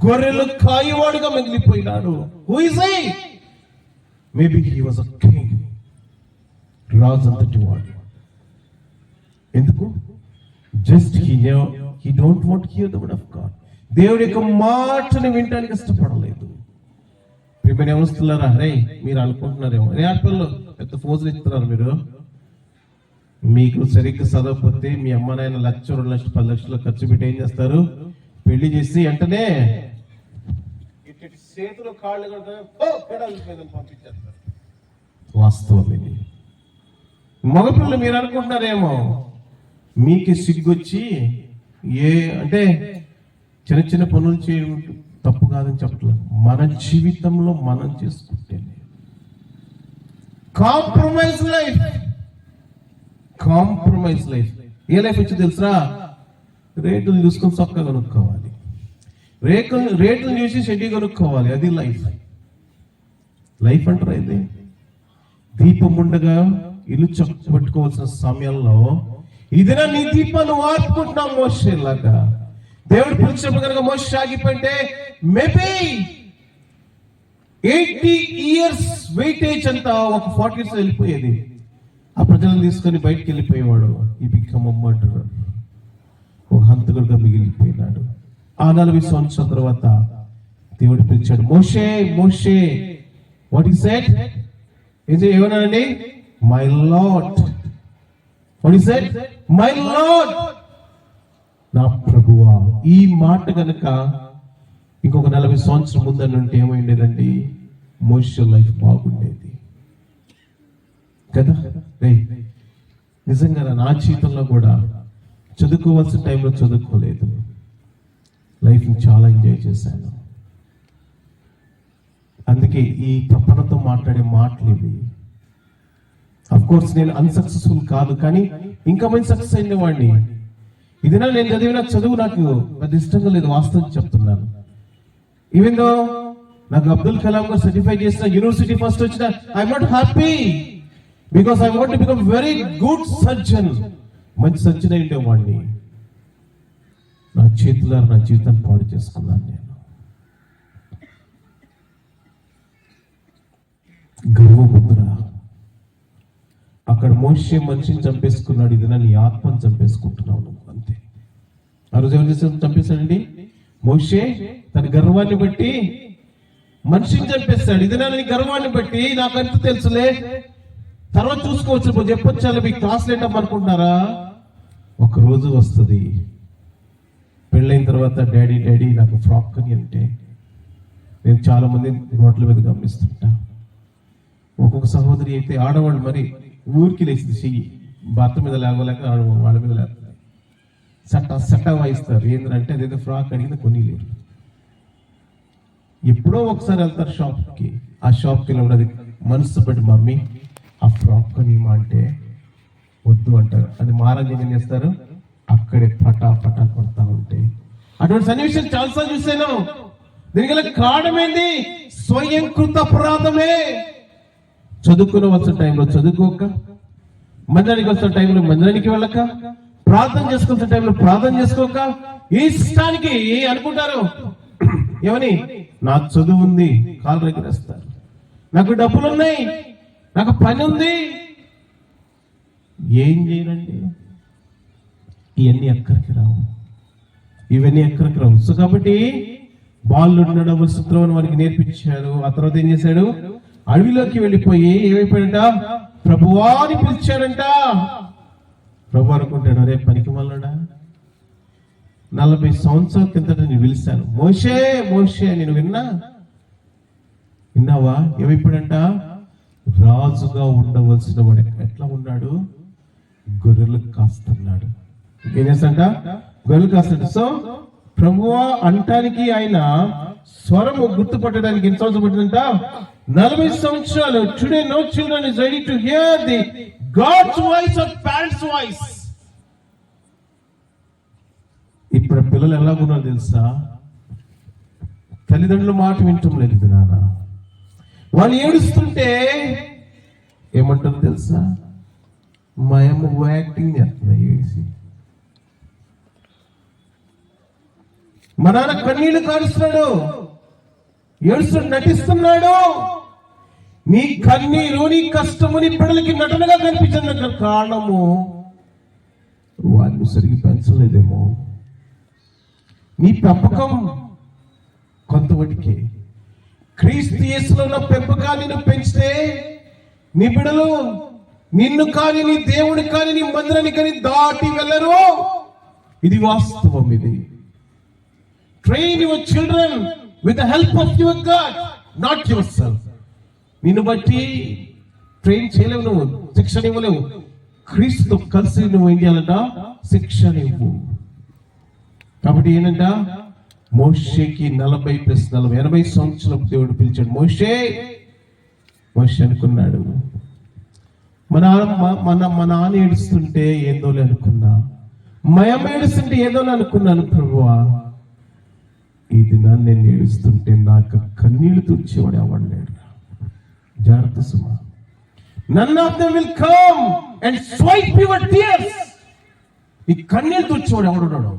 Speaker 1: గొర్రెలు కాయవాడుగా మిగిలిపోయినాడు. Who is he? Maybe he was a king. రాజు అంతటి వాడు. ఎందుకు? Just he don't want to hear the word of God. దేవుడి యొక్క మాటను వినడానికి ఇష్టపడలేదు. ప్రియమైన యవనస్తులారా, రే మీరు అనుకుంటున్నారేమో ఆడపిల్లలు పెద్ద ఫోజులు ఇస్తున్నారు. మీరు మీకు సరిగ్గా చదవకపోతే మీ అమ్మ నాయన 1,00,000, 2 లక్షలు, 10 లక్షలు ఖర్చు పెట్టి ఏం చేస్తారు? పెళ్లి చేసి వెంటనే చేతులు కాళ్ళు పంపించేస్తారు. వాస్తవం ఇది. మగపిల్లలు మీరు అనుకుంటున్నారేమో, మీకు సిగ్గొచ్చి అంటే చిన్న చిన్న పనులు చేయడం తప్పు కాదని చెప్పట్లేదు. మన జీవితంలో మనం చేసుకుంటే కాంప్రమైజ్ లైఫ్. ఏ లైఫ్ వచ్చి తెలుసా? రేట్లు చూసుకొని చొక్కా కొనుక్కోవాలి, రేట్లు చూసి షెడ్డీ కొనుక్కోవాలి. అది లైఫ్ అంటారా? ఇది దీపం ఉండగా ఇల్లు చొక్క పట్టుకోవాల్సిన సమయంలో ఇదినా నీ దీపాన్ని వార్పుకుంటున్నాం మోషేలాగా. దేవుడు పిలిచినప్పుడు కనుక మోషే ఆగిపోయింటే మేబీ 80 years వెయిటేజ్ అంతా ఒక 40 years వెళ్ళిపోయేది. ఆ ప్రజలను తీసుకొని బయటకు వెళ్ళిపోయేవాడు. ఈ బికమ్ మర్డరర్, ఒక హంతకుడిగా మిగిలిపోయినాడు. ఆ 40 సంవత్సరాల తర్వాత దేవుడు పిలిచాడు, Moshe Moshe. What he said? ఏమన్నాడండి? My lord. What he said? My lord, నా ప్రభువా. ఈ మాట కనుక ఇంకొక 40 సంవత్సరం ముందనుంటే ఏమైండేదండి? మోషే లైఫ్ బాగుండేది కదా. నిజంగా నా జీవితంలో కూడా చదువుకోవాల్సిన టైంలో చదువుకోలేదు. లైఫ్ చాలా ఎంజాయ్ చేశాను. అందుకే ఈ తపనతో మాట్లాడే మాటలు ఇవి. అఫ్ కోర్స్ నేను అన్సక్సెస్ఫుల్ కాదు, కానీ ఇంకా మంచి సక్సెస్ అయిన వాడిని. ఇదినా నేను చదివిన చదువు నాకు పెద్ద ఇష్టంగా లేదు, వాస్తవం చెప్తున్నాను. ఈవెన్ దో నాకు అబ్దుల్ కలాం గారు సర్టిఫై చేసిన యూనివర్సిటీ ఫస్ట్ వచ్చిన, I'm not happy because I want to become very good surgeon. మంచి సర్జన్ అయిండే వాడిని. నా చేతుల నా జీవితాన్ని పాడు చేసుకున్నాను నేను. గర్వముద్ర. అక్కడ మోషే మనిషిని చంపేసుకున్నాడు. ఇది నీ ఆత్మను చంపేసుకుంటున్నావు నువ్వు, అంతే. ఆ రోజు ఎవరు చేసి చంపేశాడండి? మోషే తన గర్వాన్ని బట్టి మనిషిని చంపేస్తాడు. ఇది నీ గర్వాన్ని బట్టి నాకంత తెలుసులే, తర్వాత చూసుకోవచ్చు, చెప్పొచ్చాలి. మీ క్లాస్ లేటం అనుకుంటున్నారా? ఒక రోజు వస్తుంది, పెళ్ళైన తర్వాత డాడీ డాడీ నాకు ఫ్రాక్ అని అంటే, నేను చాలా మంది రోడ్ల మీద గమనిస్తుంటా. ఒక్కొక్క సహోదరి అయితే ఆడవాళ్ళు మరి ఊరికి లేచింది, చెయ్యి భర్త మీద లేవలేక వాళ్ళ మీద లేస్తుంది. సట్ట వాయిస్తారు. ఏంటంటే అదేదో ఫ్రాక్ అడిగిన కొనిలేరు. ఎప్పుడో ఒకసారి వెళ్తారు షాప్కి. ఆ షాప్కి వెళ్ళి మనసు పడి, మమ్మీ ఆ ఫ్రాక్ కొనిమా అంటే వద్దు అంటారు. అది మహారాజు ఏం చేస్తారు? అక్కడే పటా కొడతా ఉంటే. అటువంటి సన్నివేశం చాలాసార్లు చూసాను. దీనికి కారణమేంది? స్వయంకృత అపరాధమే. చదువుకునే వచ్చిన టైంలో చదువుకోక, మందిరానికి వచ్చిన టైంలో మందిరానికి వెళ్ళక, ప్రార్థన చేసుకున్న టైంలో ప్రార్థన చేసుకోక, ఇష్టానికి అనుకుంటారు. ఏమని? నాకు చదువు ఉంది, కాలు రెగ్గరేస్తారు. నాకు డబ్బులు ఉన్నాయి, నాకు పని ఉంది. ఏం చేయనండి? ఇవన్నీ ఎక్కడికి రావు. సో కాబట్టి బాలు ఉండడం సూత్రం వారికి నేర్పించారు. ఆ తర్వాత ఏం చేశాడు? అడవిలోకి వెళ్ళిపోయి ఏమైపోయాడంట? ప్రభువా అని పిలిచాడంట. ప్రభు అనుకుంటాడు, అరే పనికి మళ్ళడా, 40 సంవత్సరాల కిందట నేను పిలిచాను, మోషే మోషే, నేను విన్నావా? ఏమైపోయాడంట? రాజుగా ఉండవలసిన వాడు ఎట్లా ఉన్నాడు? గొర్రెలు కాస్తున్నాడు. ఏం చేస్తాడంట? గొర్రెలు కాస్తాడు. సో ప్రభువా అంటానికి ఆయన స్వరము గుర్తుపట్టడానికి ఎన్ని సంవత్సరాలు పట్టిందంట? 40 సంవత్సరాలు. Today no children is ready to hear the God's voice or parents voice. ఇప్పుడు ఇప్పుడు పిల్లలు ఎలాగున్నారో తెలుసా? తల్లిదండ్రుల మాట వింటం లేదు నాన్న. వాళ్ళు ఏడుస్తుంటే ఏమంటారు తెలుసా? మా అమ్మ యాక్టింగ్ చేస్తున్నా ఏడిసి. మా నాన్న కన్నీళ్లు కారుస్తున్నాడు, ఏడుస్తూ నటిస్తున్నాడు. నీ కన్నీరు, నీ కష్టము నీ పిల్లలకి నటనగా కనిపించిన కారణము వాళ్ళు సరిగ్గా పెంచలేదేమో. నీ పెంపకం కొంతవటికి. క్రీస్తు యేసులో ఉన్న పెంపకాన్ని నువ్వు పెంచితే నీ బిడ్డలు నిన్ను కానీ నీ దేవుని కానీ నీ మందిరాన్ని కానీ దాటి వెళ్ళరు. ఇది వాస్తవం. ఇది train your children with the help of your God, not your self. నిన్ను బట్టి ట్రైన్ చేయలేవు, నువ్వు శిక్షణ ఇవ్వలేవు. క్రీస్తుతో కలిసి నువ్వు ఏం చేయాలంట? శిక్షణ ఇవ్వు. కాబట్టి ఏంటంట, మోషేకి 40+40 80 సంవత్సరాలు దేవుడు పిలిచాడు. మోషే అనుకున్నాడు, మా నాన్న ఏడుస్తుంటే ఏదోలే అనుకున్నా, మయమ్మ ఏడుస్తుంటే ఏదోలే అనుకున్నాను ప్రభువా. ఈ దినాన్ని నేను ఏడుస్తుంటే నాకు కన్నీళ్లు తుడిచేవాడు ఎవడు లేడు. జాగ్రత్త సుమా. None of them will come and swipe your tears. ఈ కన్నీళ్లు తుడిచేవాడు ఎవడున్నాడు?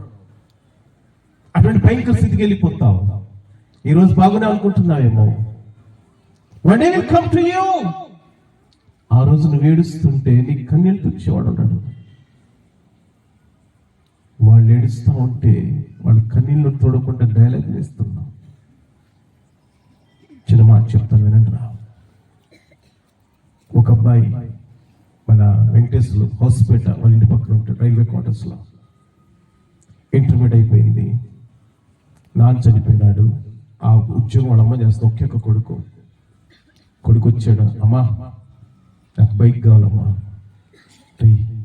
Speaker 1: అటువంటి భయంకర స్థితికి వెళ్ళిపోతావు. ఈరోజు బాగునే అనుకుంటున్నావేమో. One day will come to you. ఆ రోజు నువ్వు ఏడుస్తుంటే నీ కన్నీళ్లు తుడిచేవాడు ఉన్నాడు. వాళ్ళు ఏడుస్తూ ఉంటే వాళ్ళ కన్నీళ్ళు తోడకుండా డైలాగ్ వేస్తున్నావు. చిన్న మాట చెప్తాను వినండి రా. ఒక అబ్బాయి మన వెంకటేశ్వర హౌస్పేట వాళ్ళ ఇంటి పక్కన ఉంటాడు, రైల్వే క్వార్టర్స్ లో. ఇంటర్మీడియట్ అయిపోయింది, నాన్న చనిపోయినాడు. ఆ ఉద్యోగం వాళ్ళ అమ్మ చేస్తే ఒకే ఒక కొడుకు వచ్చాడు. అమ్మా నాకు బైక్ కావాలమ్మా.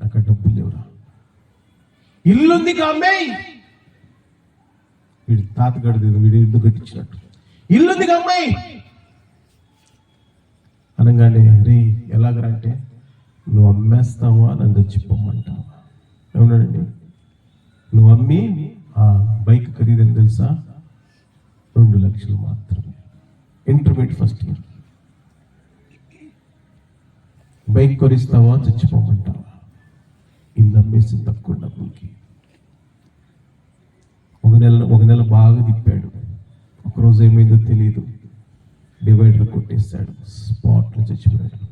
Speaker 1: నాకు డబ్బులు లేవురా. ఇల్లుంది అమ్మాయి, వీడి తాతగాడి వీడి ఇల్లు కట్టించినట్టు. ఇల్లుంది అమ్మాయి అనగానే, రే ఎలాగరా అంటే, నువ్వు అమ్మేస్తావా నన్ను తెచ్చిపోమంటావా? ఏమన్నాడండి? నువ్వు అమ్మి ఆ బైక్ ఖరీదని తెలుసా? 2 లక్షలు మాత్రమే. Intermediate first year. బైక్ కొనిస్తావా చచ్చిపోమంటావా? ఇల్లు అమ్మేసి తక్కువ డబ్బులకి. ఒక నెల బాగా తిప్పాడు. ఒకరోజు ఏమైందో తెలియదు, డివైడర్ కొట్టేశాడు, స్పాట్లో చచ్చిపోయాడు.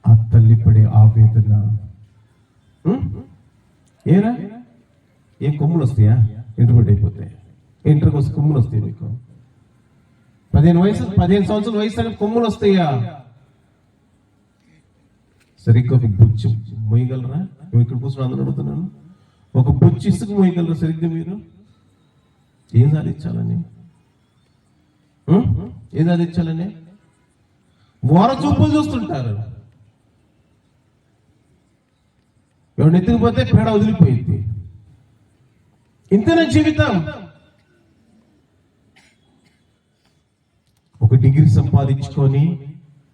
Speaker 1: ఆ తల్లి పడే ఆవేదన. ఏరా ఏం కొమ్ములు వస్తాయా? ఇంటర్మీడియట్ అయిపోతే ఇంటర్కి వస్తే కొమ్ములు వస్తాయి మీకు? 15 సంవత్సరాల వయసు అని కొమ్ములు వస్తాయా? సరిగ్గా ఒక బుచ్చి మోయగలరా? నువ్వు ఇక్కడ కూర్చొని అందరూ అడుగుతున్నాను, ఒక బుచ్చి ఇసుక మోయగలరా సరిగ్గా మీరు? ఏం సాధించాలని? ఏం సాధించాలని? ఓర చూపులు చూస్తుంటారు. ఎవరిని ఎత్తుకుపోతే పేడ వదిలిపోయింది. ఇంతనే జీవితం. ఒక డిగ్రీ సంపాదించుకొని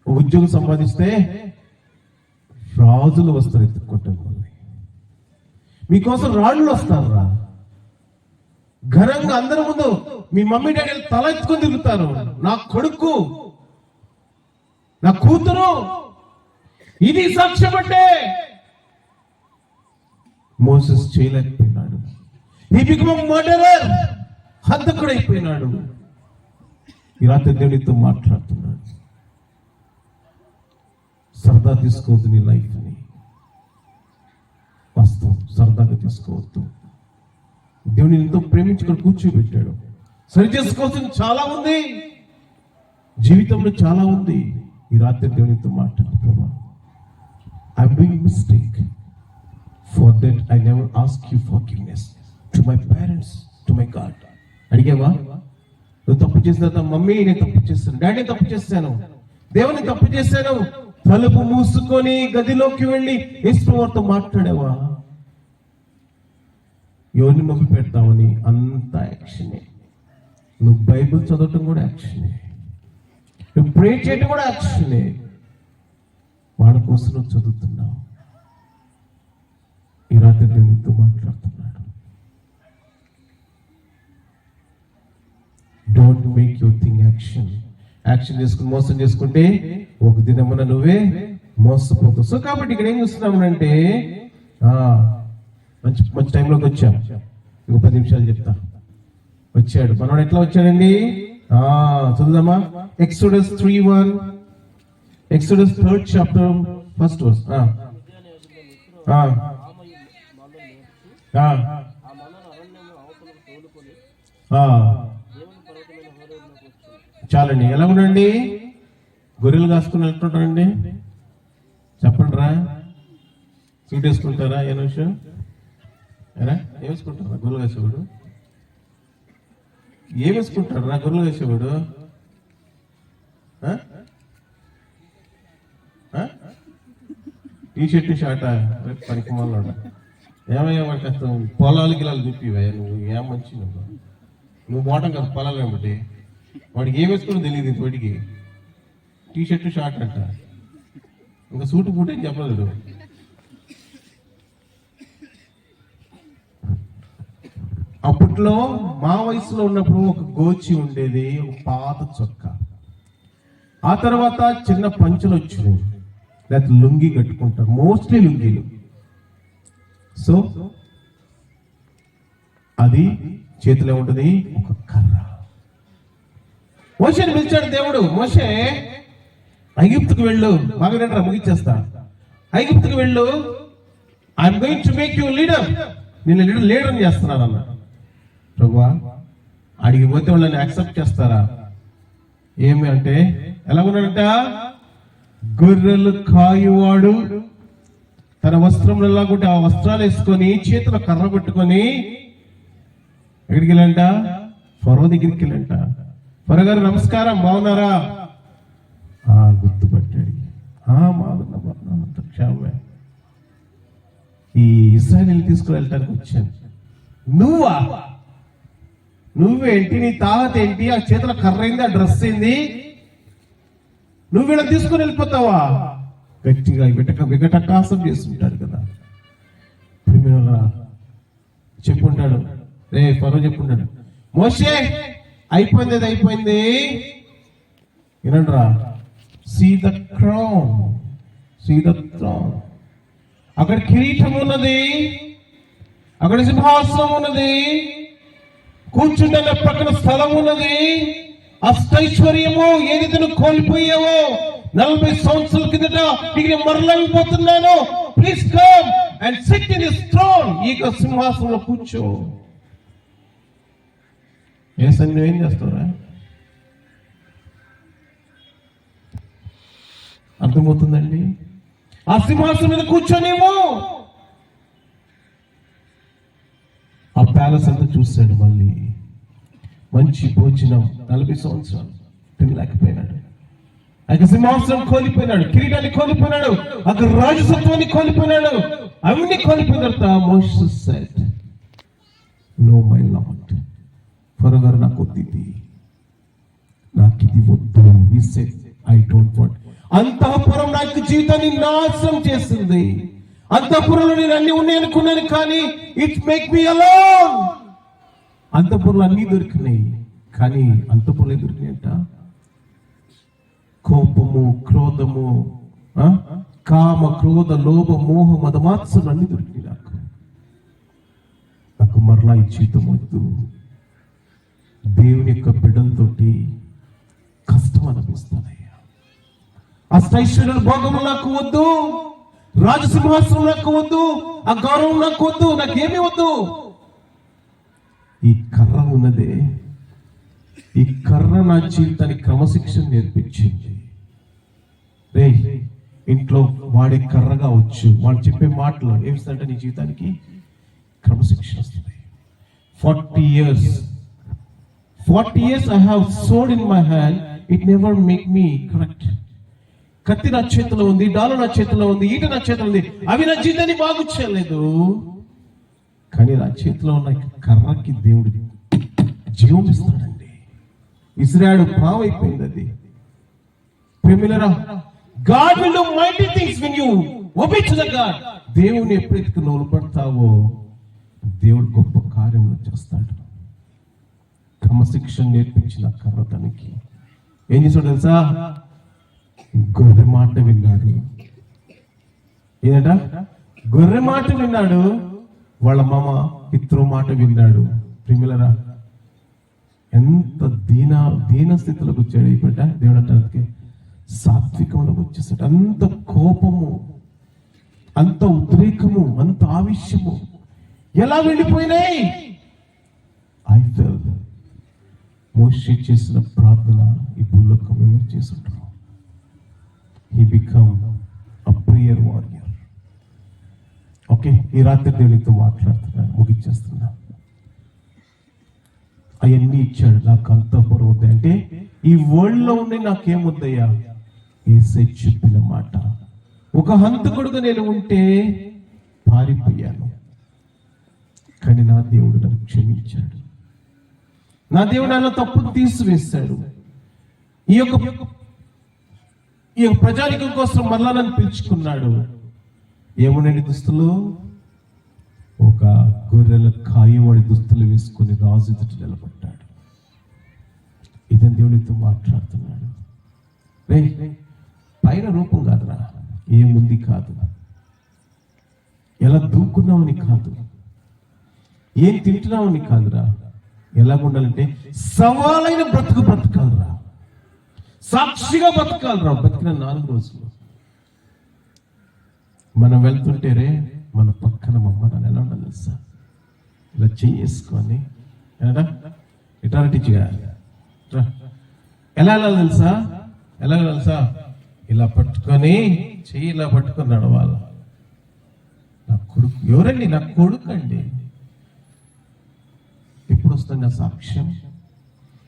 Speaker 1: ఒక ఉద్యోగం సంపాదిస్తే రాజులు వస్తారు ఎత్తుక్కోవటం. మీకోసం రాళ్ళు వస్తారా? ఘనంగా అందరి ముందు మీ మమ్మీ డాడీలు తల ఎత్తుకొని తిరుగుతారు. నా కొడుకు, నా కూతురు, ఇది సాక్ష్యం అంటే. మోసెస్ చేయలేకపోయినాడు. హి బికమ్ మర్డరర్, హంతకుడు అయిపోయినాడు. ఈ రాత్రి దేవునితో మాట్లాడుతున్నాడు. సరదా తీసుకోవద్దు నీ లైఫ్ని. వాస్తవం, సరదాగా తీసుకోవద్దు. దేవుని ఎంతో ప్రేమించుకొని కూర్చోబెట్టాడు. సరి చేసుకోవాల్సింది చాలా ఉంది, జీవితంలో చాలా ఉంది. ఈ రాత్రి దేవునితో మాట్లాడు. ప్రభా, I am doing mistake. For that I never ask you forgiveness to my parents, to my god. అడిగావా? నువ్వు తప్పు చేసిన తర్వాత, మమ్మీ నేను తప్పు చేశాను, డాడీ తప్పు చేశాను, దేవుని తప్పు చేశాను, తలుపు మూసుకొని గదిలోకి వెళ్ళి యేసుతో మాట్లాడావా? ఎవరిని మొగ్గు పెడతావని అంత యాక్షనే. నువ్వు బైబిల్ చదవటం కూడా యాక్షనే, నువ్వు ప్రే చేయటం కూడా యాక్షనే. వాళ్ళ కోసం నువ్వు చదువుతున్నావు. ఈ రాత్రి దేవునితో మాట్లాడుతున్నాడు. యాక్షన్ చేసుకుని మోసం చేసుకుంటే ఒక దినమున నువ్వే మోసపోతావు. సో కాబట్టి ఇక్కడ ఏం చూస్తున్నామంటే మంచి మంచి టైంలోకి వచ్చాం. ఇంకో 10 నిమిషాలు చెప్తా. వచ్చాడు మనవాడు. ఎట్లా వచ్చాడండి? చదువుదామా? Exodus 3:1, Exodus 3rd chapter 1st verse. చాలండి. ఎలా ఉండండి? గొర్రెలు కాసుకుని వెళ్తుంటారండి. చెప్పండి రా. సూట్ వేసుకుంటారా? ఏ విషయం ఏం వేసుకుంటారా? గొర్రెలు కాసేవాడు ఏం వేసుకుంటాడు రా? గొర్రెలు కాసేవాడు టీ-షర్ట్ షార్టా? పనికి మళ్ళా ఏమయ్యా వాడి కష్టం. పొలాలు గిలాలు చెప్పివయ్యా నువ్వు. ఏం మంచి నువ్వు పోవటం కదా పొలాలు ఏమిటి. వాడికి ఏం వేసుకుని తెలియదు. వాడికి టీ-షర్ట్ షార్ట్ అంట. ఇంకా సూటు బూట్ ఏం చెప్పలేదు. అప్పట్లో మా వయసులో ఉన్నప్పుడు ఒక గోచి ఉండేది, ఒక పాత చొక్కా. ఆ తర్వాత చిన్న పంచులు వచ్చినాయి, లేకపోతే లుంగి కట్టుకుంటారు, మోస్ట్లీ లుంగీలు. సో అది చేతిలో ఉంటుంది ఒక కర్ర. మోషేని పిలిచాడు దేవుడు. మోషే ఐగుప్తుకు వెళ్ళు. బాగా రండి, ముగిచ్చేస్తా. ఐగుప్తుకు వెళ్ళు, I'm going to make you leader. నేను లీడర్ చేస్తున్నాను అన్న. ప్రభువా, అడిగి పోతే వాళ్ళని యాక్సెప్ట్ చేస్తారా? ఏమి అంటే ఎలా ఉన్నాడంట? గొర్రెలు కాయువాడు తన వస్త్రం ఎలాగుంటే ఆ వస్త్రాలు వేసుకొని చేతిలో కర్ర పెట్టుకొని ఎక్కడికి వెళ్ళంట? ఫరో దగ్గరికి వెళ్ళంట. ఫరో గారు నమస్కారం, బాగున్నారా? గుర్తుపట్టాడు. బాగున్నా, క్షేమమే. ఈ ఇశ్రాయేలుని తీసుకువెళ్ళటానికి వచ్చాను. నువ్వేంటి? నీ తాహత ఏంటి? ఆ చేతుల కర్ర ఏంది? ఆ డ్రెస్ ఏంది? నువ్వు వీళ్ళని తీసుకుని వెళ్ళిపోతావా? గట్టిగా వికటకాసం చేస్తుంటాడు కదా. చెప్పుంటాడు, రే ఫరో చెప్పుంటాడు, మోషే అయిపోయింది, అది అయిపోయింది. వినండిరా, see the crown, see the throne. అక్కడ కిరీటం ఉన్నది, అక్కడ సింహాసనం ఉన్నది, కూర్చుంటే పక్కన స్థలం ఉన్నది. అష్టైశ్వర్యము ఏదైతే నువ్వు కోల్పోయావో 40 సంవత్సరాల కిందట నీకు మరలైపోతున్నాను. Please come and sit in this throne. ఈ సింహాసనంలో కూర్చో. ఏం చేస్తావురా? అర్థమవుతుందండి? ఆ సింహాసనం మీద కూర్చోనేమో. ఆ ప్యాలెస్ అంతా చూశాడు. మళ్ళీ మంచి భోజనం. 40 సంవత్సరాలు తినలేకపోయినాడు. అక్కడ సింహాసనం కోల్పోయినాడు, కిరీటాన్ని కోల్పోయినాడు, అక్కడ రాజసత్వాన్ని కోల్పోయినాడు. అవన్నీ కోల్పోయిన తర్వాత Moses said, no my lord, Pharaoh గారు నాకు వద్దు, నాకు ఇది వద్దు. He said, I don't want. అంతఃపురం నాకు జీవితాన్ని నాశనం చేసింది. అంతఃపురంలో నేను అన్ని ఉన్నాయి అనుకున్నాను, కానీ ఇట్ మేక్ మీ అలోన్. అంతఃపురంలో అన్ని దొరికినాయి, కానీ అంతఃపురంలో దొరికినాయంట కోపము, క్రోధము, కామ, క్రోధ, లోభ, మోహ, మదమాత్సలు అన్ని దొరికినాయి. నాకు మరలా ఈ జీవితం వద్దు. దేవుని యొక్క బిడ్డలతోటి కష్టం అనిపిస్తానయ్యా. అష్టైశ్వర్యాల భోగము నాకు వద్దు, రాజసింహాసనం నాకు వద్దు, ఆ గౌరవం నాకు వద్దు, నాకేమీ వద్దు. ఈ కర్ర ఉన్నదే, ఈ కర్ర నా జీవితానికి క్రమశిక్షణ నేర్పించింది. రే, ఇంట్లో వాడే కర్రగా వచ్చు, వాడు చెప్పే మాటలు ఏమిస్తుందంటే నీ జీవితానికి క్రమశిక్షణ వస్తుంది. 40 years I have sword in my hand, it never make me correct. కత్తి నా చేతిలో ఉంది, డాలు నా చేతిలో ఉంది, ఈట నా చేతిలో ఉంది, అవి నా జీవితాన్ని బాగు చేయలేదు. కానీ నా చేతిలో ఉన్న కర్రకి దేవుడు జీవం ఇస్తాడండి. ఇజ్రాయెలు పావైపోయింది అది. ప్రేమిలరా, God will do mighty things when you obey to the God. దేవుని ఎప్పుడైతే లోబడతావో దేవుడు గొప్ప కార్యములు చేస్తాడు. క్రమశిక్షణ నేర్పించిన కర్ర తనకి ఏం చేసాడు తెలుసా? గొర్రె మాట విన్నాడు. ఏదట? గొర్రె మాట విన్నాడు. వాళ్ళ మామ పితృ మాట విన్నాడు. ప్రిమిలరా, ఎంత దీన స్థితిలోకి వచ్చాడు ఈ బిడ్డ. దేవుడు అంటే సాత్వికంలోకి వచ్చేసాడు. అంత కోపము, అంత ఉద్రేకము, అంత ఆవేశము ఎలా వెళ్ళిపోయినాయి? ఐ ఫెల్ మోషే చేసిన ప్రార్థన ఈ భూలోకం ఎవరు చేసుంటారు? He become a prayer warrior. Okay, ఈ రాత్రి దేవునితో మాట్లాడుతున్నాను, ముగించేస్తున్నా. అవన్నీ ఇచ్చాడు నాకు, అంత పొరవద్దు అంటే ఈ వరల్డ్ లో ఉండి నాకేమొద్దయ్యా? యేసే చెప్పిన మాట. ఒక హంతకుడుగా నేను ఉంటే పారిపోయాను, కానీ నా దేవుడు నన్ను క్షమించాడు. నా దేవుడు నన్ను తప్పును తీసివేశాడు. ఈ యొక్క ప్రజానికం కోసం మళ్ళా నన్ను పిలుచుకున్నాడు. ఏమునండి దుస్తులు? ఒక గొర్రెల కాయవాడి దుస్తులు వేసుకుని రాజు ఎదుట నిలబడ్డాడు. ఇదని దేవుడితో మాట్లాడుతున్నాడు. రే, పైన రూపం కాదురా, ఏముంది కాదు, ఎలా దూకున్నామని కాదు, ఏం తింటున్నామని కాదురా. ఎలాగుండాలంటే సవాలైన బ్రతకాలరా, సాక్షిగా బతకాలరా. బతికిన 4 రోజులు మనం వెళ్తుంటే రే, మన పక్కన మమ్మ నాన్న ఎలా ఉండాలి తెలుసా? ఇలా చేసుకొని ఇటారిటీగా ఎలా వెళ్ళాలి తెలుసా? ఎలా తెలుసా? ఇలా పట్టుకొని చెయ్యి ఇలా పట్టుకొని నడవాలి. నా కొడుకు ఎవరండి? నా కొడుకు అండి. ఎప్పుడు వస్తుంది నా సాక్ష్యం?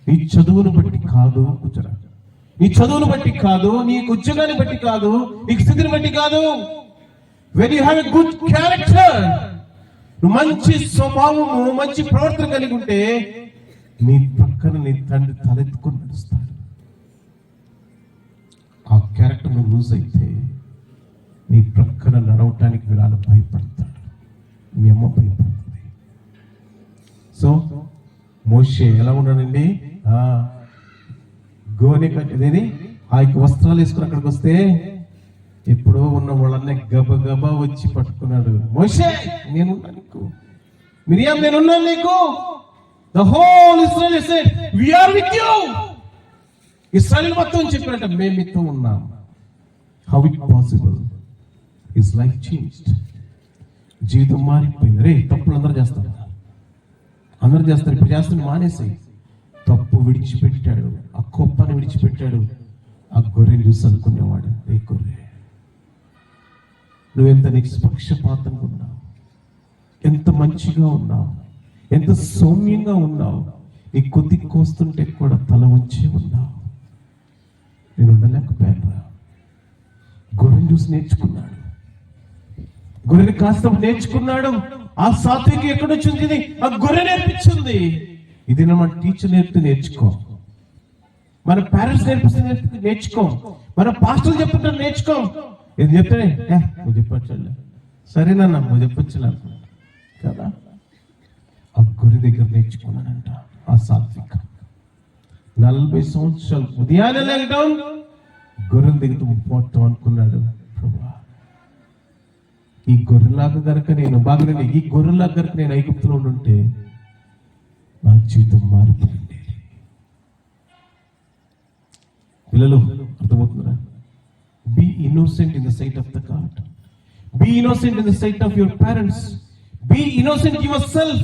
Speaker 1: నీ చదువును బట్టి కాదు, కూర్చోరా. నీ చదువును బట్టి కాదు, నీకు ఉద్యోగాన్ని బట్టి కాదు, నీకు స్థితిని బట్టి కాదు. When you have a good character, నువ్వు మంచి స్వభావము, మంచి ప్రవర్తన కలిగి ఉంటే నీ పక్కన నీ తండ్రి తలెత్తుకొని నడుస్తాడు. ఆ క్యారెక్టర్ నువ్వు లూజ్ అయితే నీ ప్రక్కన నడవటానికి మీరు అలా భయపడతాడు. మీ అమ్మ భయపడుతుంది. సో మోషే ఎలా ఉన్నాడండి? గోనె కట్టేది ఆ యొక్క వస్త్రాలు వేసుకుని అక్కడికి వస్తే ఎప్పుడో ఉన్న వాళ్ళనే గబగబా వచ్చి పట్టుకున్నాడు. మోషే, నేనున్నా నీకు. మిరియాం, నేనున్నాను నీకు. The whole Israel said, we are with you. ఇశ్రాయేలు మొత్తం చెప్పినట్ట, మేము మీతో ఉన్నాం. How it possible? His life changed. జీవితం మారిపోయింది. రే, తప్పులు అందరూ చేస్తారు. ఇప్పుడు చేస్తున్న మానేసాయి. తప్పు విడిచిపెట్టాడు, ఆ కోపాన్ని విడిచిపెట్టాడు. ఆ గొర్రెని చూసి అనుకునేవాడు, ఏ గొర్రె, నువ్వెంత నిష్పక్షపాతంగా ఉన్నావు, ఎంత మంచిగా ఉన్నావు, ఎంత సౌమ్యంగా ఉన్నావు. నీ కొద్ది కోస్తుంటే కూడా తల వంచి ఉన్నావు. నేను ఉండలేకపోయాను. గొర్రెని చూసి నేర్చుకున్నాడు, గొర్రెని కాస్త నేర్చుకున్నాడు. ఆ సాత్వికి ఎక్కడొచ్చింది? ఇది ఆ గొర్రె నేర్పించింది. ఇది మన టీచర్ నేర్చుకో, మన పేరెంట్స్ నేర్చుకో, మన పాస్టర్లు చెప్తుంటే నేర్చుకో. ఇది చెప్తే నువ్వు చెప్పచ్చు, సరేనన్నా నువ్వు చెప్పచ్చు కదా. ఆ గొర్రె దగ్గర నేర్చుకున్నాడంట ఆ సాత్విక. 40 సంవత్సరాలు ఉదయాన్నే లేకడం, గొర్రెల దగ్గర పోవటం అనుకున్నాడు. ప్రభా, ఈ గొర్రెలాగా గనక నేను బాగా ఈ గొర్రెలాగా గనక నేను ఐగుప్తులో ఉంటే నా జీవితం మారిపోయింది. పిల్లలు అర్థమవుతుందా? Be innocent in the sight of the God. Be innocent in the sight of your parents. Be innocent yourself.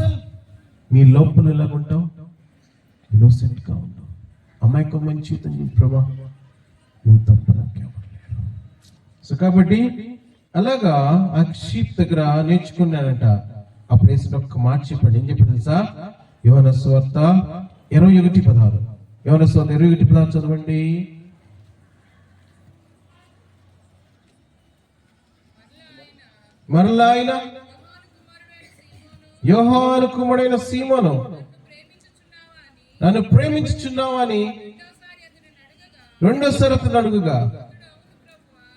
Speaker 1: నీ లోపల ఎలాగుంటావు? ఇన్నోసెంట్ గా ఉంటావు. అమాయకమైన జీవితం ప్రభా, నువ్వు తప్ప నాకెవరు లేరు. సో కాబట్టి అలాగా ఆ షీప్ దగ్గర నేర్చుకున్నాడంట. అప్పుడు వేసిన ఒక్క మాట చెప్పండి. ఏం చెప్పండి తెలుసా? యోహాను సువార్త 21:16. యోహాను సువార్త 21:16 చదవండి. మరలా ఆయన యోహాను కుమారుడైన సీమోను, నన్ను ప్రేమించుచున్నావా అని రెండోసారి అతను అడుగుగా,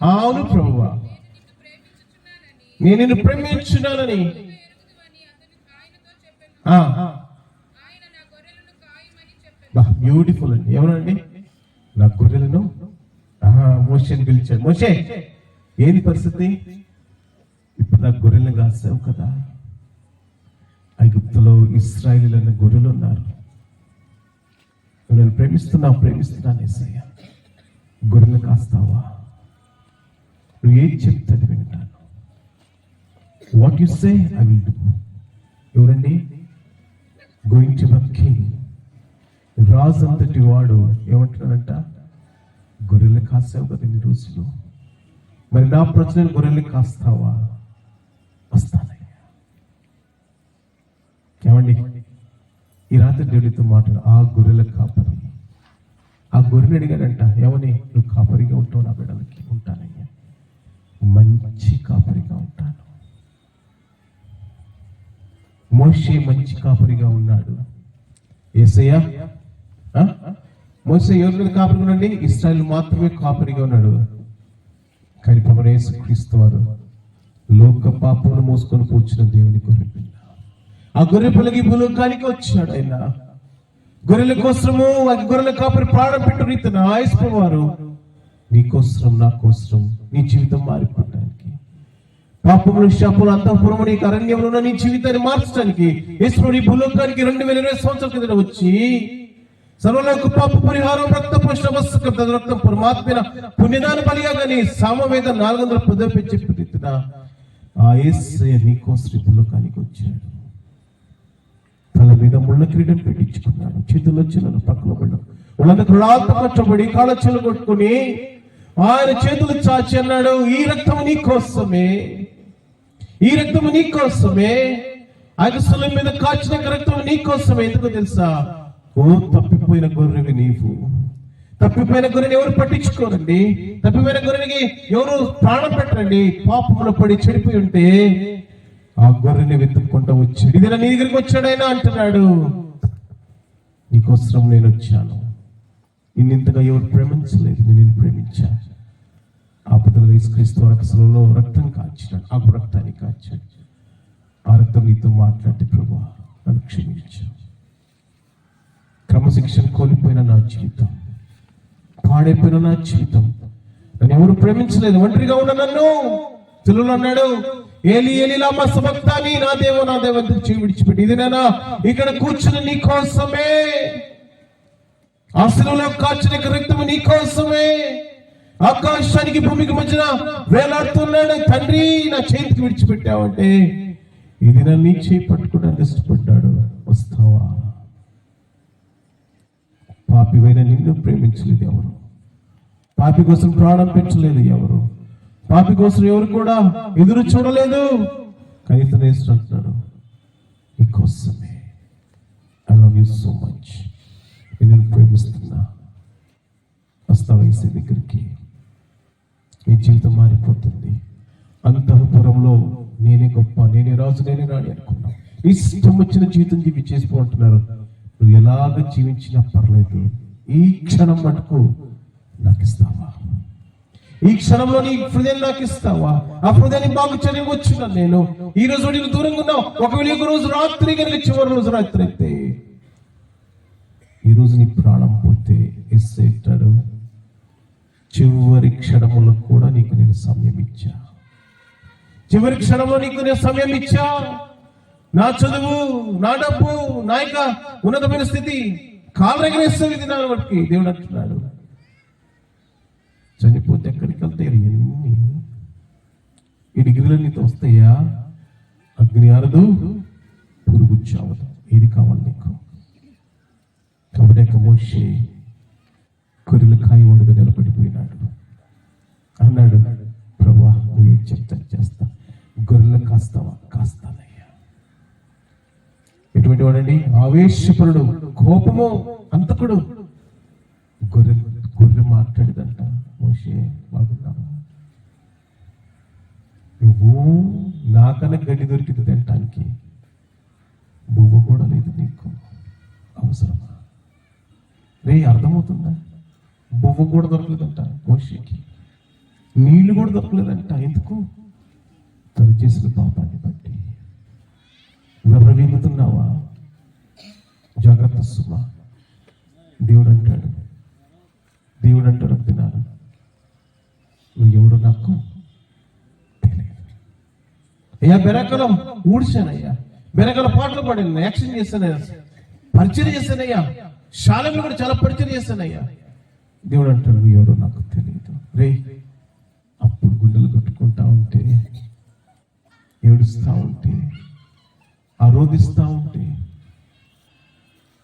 Speaker 1: అవును ప్రభువా, నేను నిన్ను ప్రేమించున్నానని. బ్యూటిఫుల్ అండి. ఎవరండి? నా గొర్రెలను మోషేని పిలిచాడు. మోషే, ఏంది పరిస్థితి? ఇప్పుడు నా గొర్రెలను కాసావు కదా, ఐగుప్తులో ఇశ్రాయేలీయులన్న గొర్రెలు ఉన్నారు, నేను ప్రేమిస్తున్నాను యేసయ్య, గొర్రెలు కాస్తావా? నువ్వు ఏం చెప్తాను వింటాను. What you say I will do. ఎవరండి? గోయింగ్ టు ద కింగ్, రాజు అంతటి వాడు ఏమంటున్నాడంట? గొర్రెలు కాసావు కదా ఇన్ని రోజులు, మరి నా ప్రజలను గొర్రెలు కాస్తావా? వస్తానయ్యా. ఏమండి, ఈ రాత్రి దేవుడితో మాట్లాడు. ఆ గొర్రెల కాపరి ఆ గొర్రెని అడిగాడంట, ఏమని? నువ్వు కాపరిగా ఉంటావు నా బిడ్డలకి? ఉంటానయ్యా, మంచి కాపరిగా ఉంటాను. మోషే మంచి కాపరిగా ఉన్నాడు. యేసయ్య మోషే ఎవరి మీద కాపరిగా ఉన్నాడు? ఇశ్రాయేలు మాత్రమే కాపరిగా ఉన్నాడు. కానీ ప్రభువైన యేసుక్రీస్తు వారు లోక పాపమును మోసుకొని కూర్చున్న దేవుని గొర్రె పిల్ల. ఆ గొర్రె పిల్లకి భూలోకానికి వచ్చాడు ఆయన. గొర్రెల కోసము ఆ గొర్రెల కాపరి ప్రాణం పెట్టు రీతిన వారు నీ కోసం నా కోసం నీ జీవితం మారిపోవడానికి, పాపములు శాపములు అంతఃపురము నీకు అరణ్యంలో ఉన్న నీ జీవితాన్ని మార్చడానికి యేసు నీ భూలోకానికి 2020 సంవత్సరాల కింద వచ్చి సర్వలోక పాప పరిహారం రక్తం పరమాత్మ పుణ్యదాన బలిగా కానీ సామవేద 410 చెప్పి రీతిన ఆ యేసయ్య నీ కోసం భూలోకానికి వచ్చాడు. తల మీద ముళ్ళ కిరీటం పెట్టించుకున్నాడు, చేతుల్లో చిన్నలు పక్కన పడ్డాడు, వాళ్ళందరూ రాళ్ళతో కట్టబడి కాళ్ళ చెల్లు కొట్టుకుని ఆయన చేతులు చాచి అన్నాడు, ఈ రక్తము నీ కోసమే, ఈ రక్తము నీ కోసమే, ఆయన శిలువ మీద కాచిన రక్తము నీ కోసమే. ఎందుకు తెలుసా? ఓ తప్పిపోయిన గొర్రెవి నీవు. తప్పిపోయిన గొర్రెని ఎవరు పట్టించుకోరండి, తప్పిపోయిన గొర్రెనికి ఎవరు ప్రాణం పెట్టరండి. పాపంలో పడి చెడిపోయి ఉంటే ఆ గొర్రెని వెతుక్కుంటూ వచ్చాడు. ఇది నీ దగ్గరికి వచ్చాడైనా అంటున్నాడు, నీకోసం నేను వచ్చాను, నిన్నింతగా ఎవరు ప్రేమించలేదు, నేను ప్రేమించాను. ఆపదలో యేసుక్రీస్తు రక్తంలో రక్తం కాచాడు, ఆ రక్తాన్ని కాచాడు. ఆ రక్తం నీతో మాట్లాడి, ప్రభువా నన్ను క్షమించు, క్రమశిక్షణ కోల్పోయిన నా జీవితం, పాడైపోయిన నా జీవితం, నన్ను ఎవరు ప్రేమించలేదు, ఒంటరిగా ఉన్న నన్ను తెలుగులో అన్నాడు, ఏలి ఏలి లామా సబక్తాని, నా దేవా చేయి విడిచిపెట్టి. ఇది నేనా ఇక్కడ కూర్చుని నీ కోసమే, ఆ శిలువలో కాచిన రక్తము నీ కోసమే, ఆకాశానికి భూమికి మధ్యన వేలాడుతున్నాడు. తండ్రి నా చేతికి విడిచిపెట్టావంటే ఇది నా నీ చేయి పట్టుకోవడానికి ఇష్టపడ్డాడు. వస్తావా? పాపివైన నిన్ను ప్రేమించలేదు ఎవరు, పాపి కోసం ప్రాణం పెట్టలేదు ఎవరు, పాపి కోసం ఎవరు కూడా ఎదురు చూడలేదు. కనీసం అంటున్నాడు, నీకోసమే. I love you so much, నేను ప్రేమిస్తున్నా, వస్తావా యేసు దగ్గరికి? నీ జీవితం మారిపోతుంది. అంతఃపురంలో నేనే గొప్ప, నేనే రాజు, నేనే రాణి అనుకున్నావు. ఇష్టం వచ్చిన జీవితం చేసిపోంటున్నారు. నువ్వు ఎలాగ జీవించినా పర్లేదు, ఈ క్షణం మటుకు నాకు ఇస్తావా? ఈ క్షణంలో నీ హృదయం నాకు ఇస్తావా? ఆ హృదయాన్ని బాగు చేయడానికి వచ్చినాను నేను. ఈ రోజు నీకు దూరంగా ఉన్నావు. ఒకవేళ ఒక రోజు రాత్రి కనుక చివరి రోజు రాత్రి అయితే, ఈ రోజు నీ ప్రాణం పోతే ఎస్సేటాడు, చివరి క్షణములో కూడా నీకు నేను సమయం ఇచ్చా, చివరి క్షణంలో నీకు నేను సమయం ఇచ్చా. నా చదువు, నా డబ్బు, నా యొక్క ఉన్నతమైన స్థితి కాలు ఎగరేస్తుంది దినాల బట్టి దేవుడు అంటున్నాడు. చనిపోతే ఎక్కడికి వెళ్తాయి? ఎన్ని ఈ డిగ్రీలు నీతో వస్తాయా? అగ్ని ఆరదు, పురుగు చావదు. ఇది కావాలి నీకు. కాబట్టి మోషే గొర్రెల కాయవాడుగా నిలబడిపోయినాడు. అన్నాడు, ప్రభువా నువ్వు ఏం చెప్తాను చేస్తా, గొర్రెలు కాస్తావా? కాస్తానయ్యా. ఎటువంటి వాడండి? ఆవేశపరుడు, కోపము, అంతకుడు. గొర్రె మాట్లాడేదంట, మోషే బాగున్నావా? నువ్వు నాకన్నా గడ్డి దొరికింది తినటానికి, బువ్వ కూడా లేదు నీకు, అవసరమా? రే అర్థమవుతుందా? బువ్వ కూడా దొరకలేదంట మోషేకి, నీళ్లు కూడా దొరకలేదంట. ఎందుకు? తను చేసిన పాపాన్ని బట్టి. విర్రవీగుతున్నావా? జాగ్రత్త సుమా. దేవుడు అంటాడు, దేవుడు అంటారు తిన్నాను, నువ్వు ఎవరు నాకు తెలియదు. అయ్యా బెరకలో ఊడ్చానయ్యా, బెరకల పాటలు పాడాను, యాక్షన్ చేస్తానయ్యా, పరిచయం చేస్తానయ్యా, శాలలో కూడా చాలా పరిచయం చేస్తానయ్యా. దేవుడు అంటారు నువ్వు ఎవరో నాకు తెలియదు. రే అప్పుడు గుండెలు కొట్టుకుంటా ఉంటే, ఏడుస్తూ ఉంటే, ఆరోధిస్తూ ఉంటే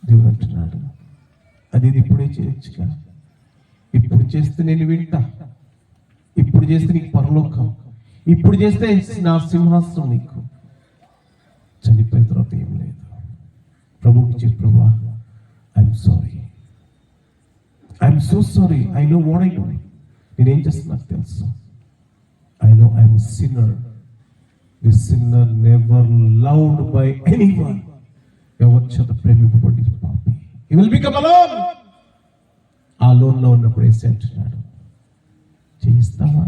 Speaker 1: దేవుడు అంటున్నాడు అది ఇప్పుడే చేయొచ్చుగా, ఇప్పుడు చేస్తే నేను వింటా, ఇప్పుడు చేస్తే నీకు పరలోకం, ఇప్పుడు చేస్తే నా సింహాసనం నీకు. చనిపోయిన తర్వాత ఏం లేదు. ప్రభుకి చెప్పు, ప్రభా I'm sorry, I'm so sorry, I know what I do. నేనేం చేస్తున్నా నాకు తెలుసు. I know I'm sinner. The sinner never loved by anyone. ఎవరి చేత ప్రేమింపబడి పాపి. He will become alone. ఆ లోన్లో ఉన్నప్పుడు యేసు అంటున్నాడు, చేయిస్తావా?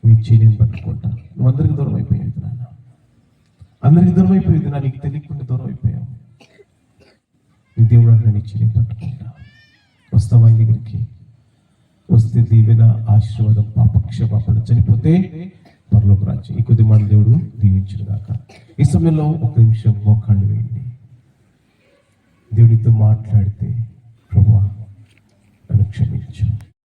Speaker 1: నీ చేయని పట్టుకుంటా. నువ్వు అందరికి దూరం అయిపోయావు నాన్న, అందరికి దూరం అయిపోయింది నా, నీకు తెలియకుండా దూరం అయిపోయావు. నీ దేవుడు అంటే నీ చేయని పట్టుకుంటా. వస్తావా ఆయన దగ్గరికి? వస్తే దీవెన, ఆశీర్వాదం, పాపక్షమాపణ, చనిపోతే పరలోక రాజ్యం. ఈ కొద్ది మాట దేవుడు దీవించును గాక. ఈ సమయంలో ఒక నిమిషం మోకాళ్ళు వేయండి. దేవుడితో మాట్లాడితే, ప్రభువా నన్ను క్షమించు.